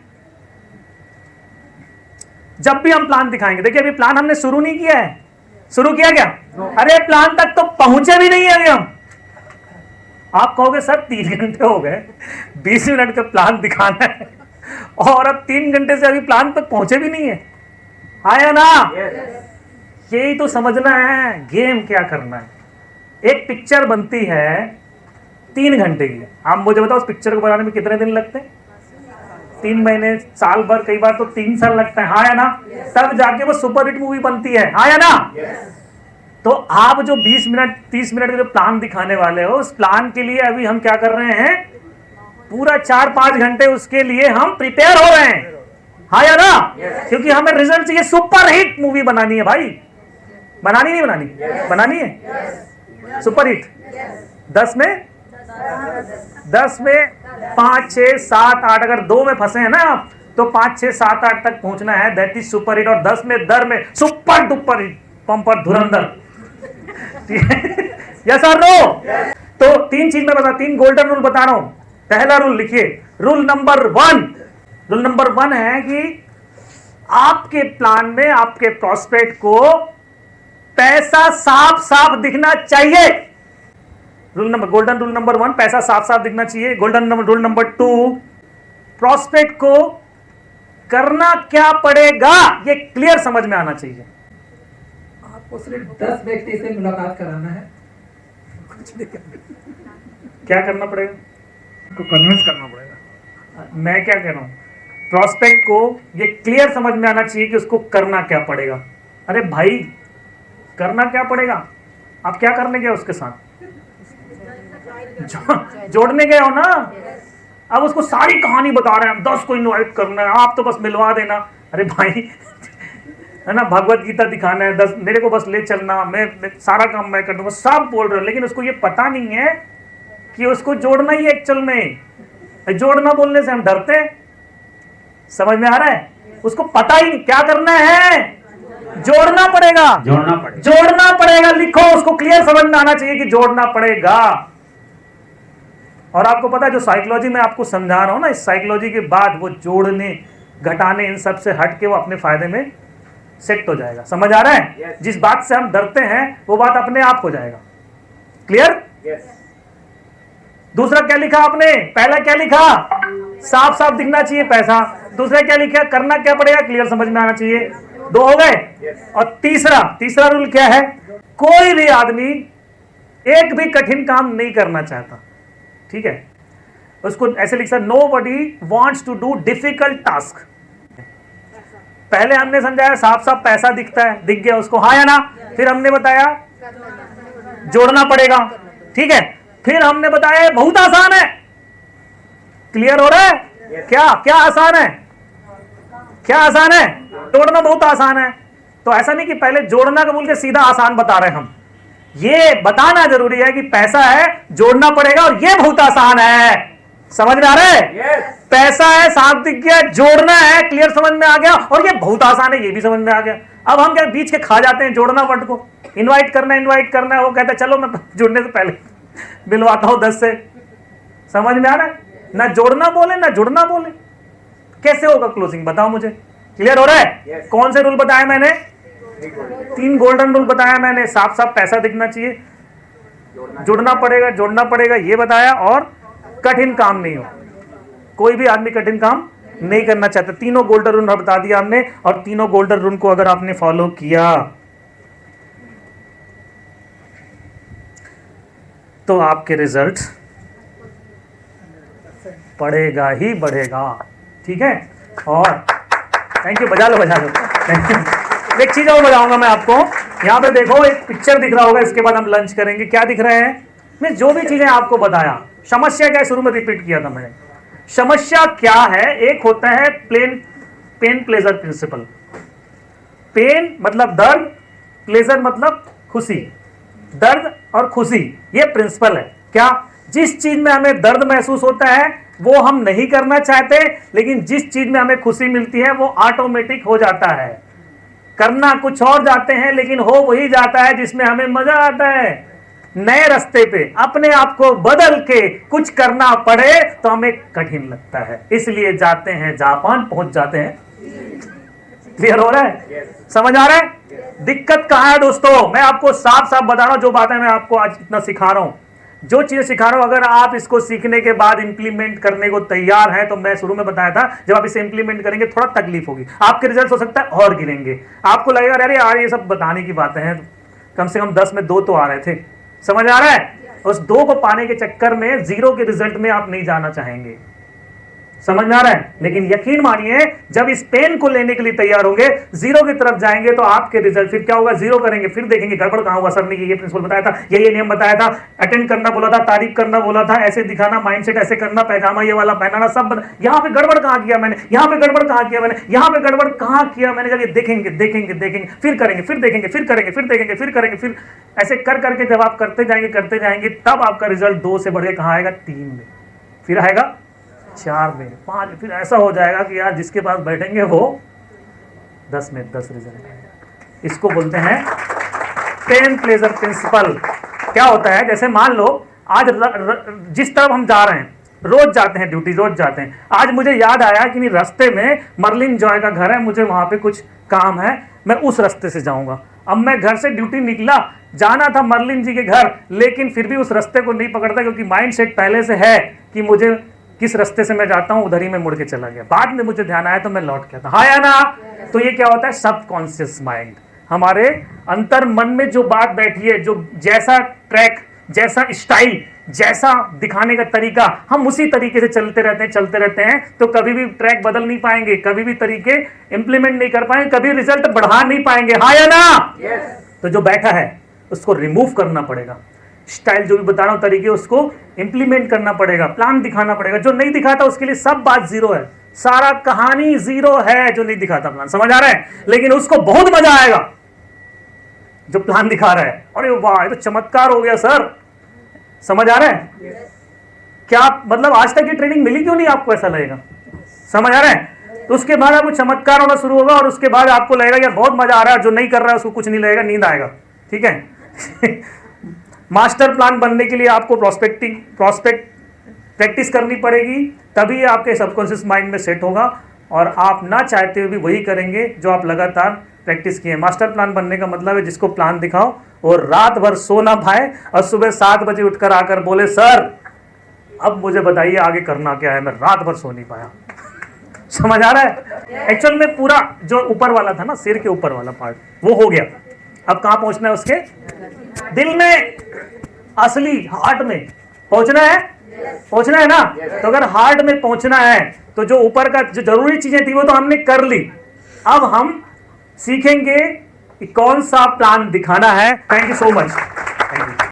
जब भी हम प्लान दिखाएंगे, देखिए अभी प्लान हमने शुरू नहीं किया है, शुरू किया क्या? अरे प्लान तक तो पहुंचे भी नहीं है अभी हम। आप कहोगे सर 3 घंटे हो गए, 20 मिनट का प्लान दिखाना है और अब 3 घंटे से अभी प्लान तक पहुंचे भी नहीं है। आया ना? यही तो समझना है, गेम क्या करना है। एक पिक्चर बनती है 3 घंटे की, आप मुझे बताओ उस पिक्चर को बनाने में कितने दिन लगते हैं? 3 महीने, साल भर, कई बार तो 3 साल लगता है। हाँ या ना? तब जाके वो सुपर हिट मूवी बनती है। हाँ या ना? तो आप जो 20 मिनट 30 मिनट का जो प्लान दिखाने वाले हो, उस प्लान के लिए अभी हम क्या कर रहे हैं, पूरा 4-5 घंटे उसके लिए हम प्रिपेयर हो रहे हैं। हाँ या ना? क्योंकि हमें रिजल्ट चाहिए, सुपर हिट मूवी बनानी है भाई। बनानी नहीं बनानी? बनानी है सुपर हिट। 10 में 5, 6, 7, 8, अगर 2 में फंसे हैं ना आप, तो 5, 6, 7, 8 तक पहुंचना है, दैट इज सुपर हिट। और 10 में दर में सुपर डुपर हिट, पंपर धुरंधर। यस और नो? तो 3 चीज में बता, 3 गोल्डन रूल बता रहा हूं। पहला रूल लिखिए, रूल नंबर 1 है कि आपके प्लान में आपके प्रोस्पेक्ट को पैसा साफ साफ दिखना चाहिए। गोल्डन रूल नंबर 1, पैसा साफ साफ दिखना चाहिए। गोल्डन रूल नंबर 2, प्रोस्पेक्ट को करना क्या पड़ेगा ये क्लियर समझ में आना चाहिए। आपको सिर्फ 10 व्यक्ति से मुलाकात कराना है, कुछ नहीं करना। क्या करना पड़ेगा? को कन्विंस करना पड़ेगा। मैं क्या कह रहा हूं, प्रोस्पेक्ट को ये क्लियर समझ में आना चाहिए कि उसको करना क्या पड़ेगा। अरे भाई, करना क्या पड़ेगा? आप क्या करने गए उसके साथ? जोड़ने गए हो ना। अब उसको सारी कहानी बता रहे हैं, हम 10 को इनवाइट करना है, आप तो बस मिलवा देना। अरे भाई, है ना, भगवत गीता दिखाना है, 10 मेरे को बस ले चलना, मैं सारा काम मैं कर दूंगा, सब बोल रहे हो, लेकिन उसको ये पता नहीं है कि उसको जोड़ना ही एक्चुअल में। जोड़ना बोलने से हम डरते हैं, समझ में आ रहा है? उसको पता ही नहीं क्या करना है, जोड़ना पड़ेगा। लिखो, उसको क्लियर समझ में आना चाहिए कि जोड़ना पड़ेगा। और आपको पता है, जो साइकोलॉजी में आपको समझा रहा हूं ना, इस साइकोलॉजी के बाद वो जोड़ने घटाने इन सब से हट के वो अपने फायदे में सेट हो जाएगा। समझ आ रहा है? जिस बात से हम डरते हैं वो बात अपने आप हो जाएगा। क्लियर? दूसरा क्या लिखा आपने? पहला क्या लिखा? साफ साफ दिखना चाहिए पैसा। दूसरा क्या लिखा? करना क्या पड़ेगा, क्लियर समझ में आना चाहिए। 2 हो गए। और तीसरा रूल क्या है? कोई भी आदमी एक भी कठिन काम नहीं करना चाहता, ठीक है? उसको ऐसे लिख सकते, nobody wants to do difficult task. पहले हमने समझाया साफ साफ पैसा दिखता है, दिख गया उसको, हाँ या ना? फिर हमने बताया जोड़ना पड़ेगा, ठीक है? फिर हमने बताया बहुत आसान है। क्लियर हो रहा है? क्या आसान है? क्या आसान है? जोड़ना बहुत आसान है। तो ऐसा नहीं कि पहले जोड़ना का बोल के सीधा आसान बता रहे हैं हम। ये बताना जरूरी है कि पैसा है, जोड़ना पड़ेगा, और ये बहुत आसान है। समझ में आ रहा है? पैसा है, साफ दिख गया, जोड़ना है, क्लियर समझ में आ गया, और ये बहुत आसान है, ये भी समझ में आ गया। अब हम क्या बीच के खा जाते हैं जोड़ना वर्ड को। इनवाइट करना है, वो कहता है चलो मैं जुड़ने से पहले मिलवाता हूं 10 से। समझ में आ रहा है? ना जोड़ना बोले ना जुड़ना बोले, कैसे होगा क्लोजिंग? बताओ मुझे। क्लियर हो रहा है? कौन से रूल बताया मैंने? 3 गोल्डन रूल बताया मैंने। साफ साफ पैसा दिखना चाहिए, जोड़ना पड़ेगा ये बताया, और कठिन काम नहीं हो। कोई भी आदमी कठिन काम नहीं करना चाहता। तीनों गोल्डन रूल बता दिया हमने, और तीनों गोल्डन रूल को अगर आपने फॉलो किया तो आपके रिजल्ट बढ़ेगा ही बढ़ेगा, ठीक है? और थैंक यू, बजा लो। Thank you. एक चीज और बताऊंगा मैं आपको। यहाँ पे देखो, एक पिक्चर दिख रहा होगा, इसके बाद हम लंच करेंगे। क्या दिख रहे हैं? मैं जो भी चीजें आपको बताया, समस्या क्या है, शुरू में रिपीट किया था मैंने। समस्या क्या है? एक होता है पेन प्लेजर प्रिंसिपल। पेन मतलब दर्द, प्लेजर मतलब खुशी। दर्द और खुशी, ये प्रिंसिपल है। क्या? जिस चीज में हमें दर्द महसूस होता है वो हम नहीं करना चाहते, लेकिन जिस चीज में हमें खुशी मिलती है वो ऑटोमेटिक हो जाता है। करना कुछ और जाते हैं, लेकिन हो वही जाता है जिसमें हमें मजा आता है। नए रास्ते पे अपने आप को बदल के कुछ करना पड़े तो हमें कठिन लगता है, इसलिए जाते हैं जापान, पहुंच जाते हैं। क्लियर हो रहा है? समझ आ रहा है? दिक्कत कहां है दोस्तों? मैं आपको साफ साफ बता रहा हूं, जो बातें मैं आपको आज इतना सिखा रहा हूं, जो चीजें सिखा रहा हूं, अगर आप इसको सीखने के बाद इंप्लीमेंट करने को तैयार हैं, तो मैं शुरू में बताया था, जब आप इसे इंप्लीमेंट करेंगे थोड़ा तकलीफ होगी, आपके रिजल्ट हो सकता है और गिरेंगे, आपको लगेगा अरे यार ये सब बताने की बातें हैं, कम से कम 10 में 2 तो आ रहे थे। समझ आ रहा है? उस 2 को पाने के चक्कर में 0 के रिजल्ट में आप नहीं जाना चाहेंगे। समझ में आ रहा है? लेकिन यकीन मानिए, जब इस पेन को लेने के लिए तैयार होंगे, 0 की तरफ जाएंगे, तो आपके रिजल्ट फिर क्या होगा? 0 करेंगे, फिर देखेंगे गड़बड़ कहां हुआ, सर ने ये प्रिंसिपल बताया था, ये नियम बताया था, अटेंड करना बोला था, तारीफ करना बोला था, ऐसे दिखाना, माइंडसेट ऐसे करना, पैजामा ये वाला पहनाना, सब यहां पे गड़बड़ कहां किया मैंने, यहां पे गड़बड़ कहां किया मैंने, यहां पे गड़बड़ कहां किया मैंने, जब ये देखेंगे देखेंगे देखेंगे, फिर करेंगे, फिर देखेंगे, फिर करेंगे, फिर देखेंगे, फिर करेंगे, फिर ऐसे कर करके जब आप करते जाएंगे, तब आपका रिजल्ट 2 से बढ़ के कहां आएगा? 3 में, फिर आएगा 4 में, 5 में, फिर ऐसा हो जाएगा कि यार जिसके पास बैठेंगे वो 10 में 10 रिजल्ट आएगा। इसको बोलते हैं पेन प्लेजर प्रिंसिपल। क्या होता है? जैसे मान लो आज जिस तरफ हम जा रहे हैं, रोज जाते हैं ड्यूटी, रोज जाते हैं, आज मुझे याद आया कि नहीं रास्ते में मर्लिन जॉय का घर है, मुझे वहां पे कुछ काम है, मैं उस रास्ते से जाऊंगा। अब मैं घर से ड्यूटी निकला, जाना था मर्लिन जी के घर, लेकिन फिर भी उस रास्ते को नहीं पकड़ता, क्योंकि माइंड सेट पहले से है कि मुझे किस रास्ते से मैं जाता हूं उधर ही मैं मुड़ के चला गया। बाद में मुझे ध्यान आया तो मैं लौट गया था। हाँ या ना? तो ये क्या होता है? सबकॉन्शियस माइंड, हमारे अंतर मन में जो बात बैठी है, जो जैसा ट्रैक, जैसा स्टाइल, जैसा दिखाने का तरीका, हम उसी तरीके से चलते रहते हैं, तो कभी भी ट्रैक बदल नहीं पाएंगे, कभी भी तरीके इंप्लीमेंट नहीं कर पाएंगे, कभी रिजल्ट बढ़ा नहीं पाएंगे। हाँ या ना? तो जो बैठा है उसको रिमूव करना पड़ेगा। स्टाइल जो भी बता रहा हूं तरीके, उसको इंप्लीमेंट करना पड़ेगा, प्लान दिखाना पड़ेगा। जो नहीं दिखाता उसके लिए सब बात 0 है, सारा कहानी 0 है जो नहीं दिखाता प्लान। समझ आ रहा है? लेकिन उसको बहुत मजा आएगा जो प्लान दिखा रहा है। अरे वाह, ये तो चमत्कार हो गया सर। समझ आ रहा है? क्या मतलब आज तक ये ट्रेनिंग मिली क्यों नहीं आपको ऐसा लगेगा? समझ आ रहा है? तो उसके बाद आपको चमत्कार होना शुरू होगा, और उसके बाद आपको लगेगा यार बहुत मजा आ रहा है। जो नहीं कर रहा है उसको कुछ नहीं लगेगा, नींद आएगा। ठीक है? मास्टर प्लान बनने के लिए आपको प्रोस्पेक्ट प्रैक्टिस करनी पड़ेगी, तभी आपके सबकॉन्शियस माइंड में सेट होगा, और आप ना चाहते हुए भी वही करेंगे जो आप लगातार प्रैक्टिस किए। मास्टर प्लान बनने का मतलब है जिसको प्लान दिखाओ और रात भर सो ना पाए, और सुबह 7 बजे उठकर आकर बोले सर अब मुझे बताइए आगे करना क्या है, मैं रात भर सो नहीं पाया। समझ आ रहा है? एक्चुअल में पूरा जो ऊपर वाला था ना, सिर के ऊपर वाला पार्ट, वो हो गया। अब कहां पहुंचना है? उसके दिल में, असली हार्ट में पहुंचना है। पहुंचना है ना? तो अगर हार्ट में पहुंचना है तो जो ऊपर का जो जरूरी चीजें थी वो तो हमने कर ली। अब हम सीखेंगे कि कौन सा प्लान दिखाना है। Thank you so much.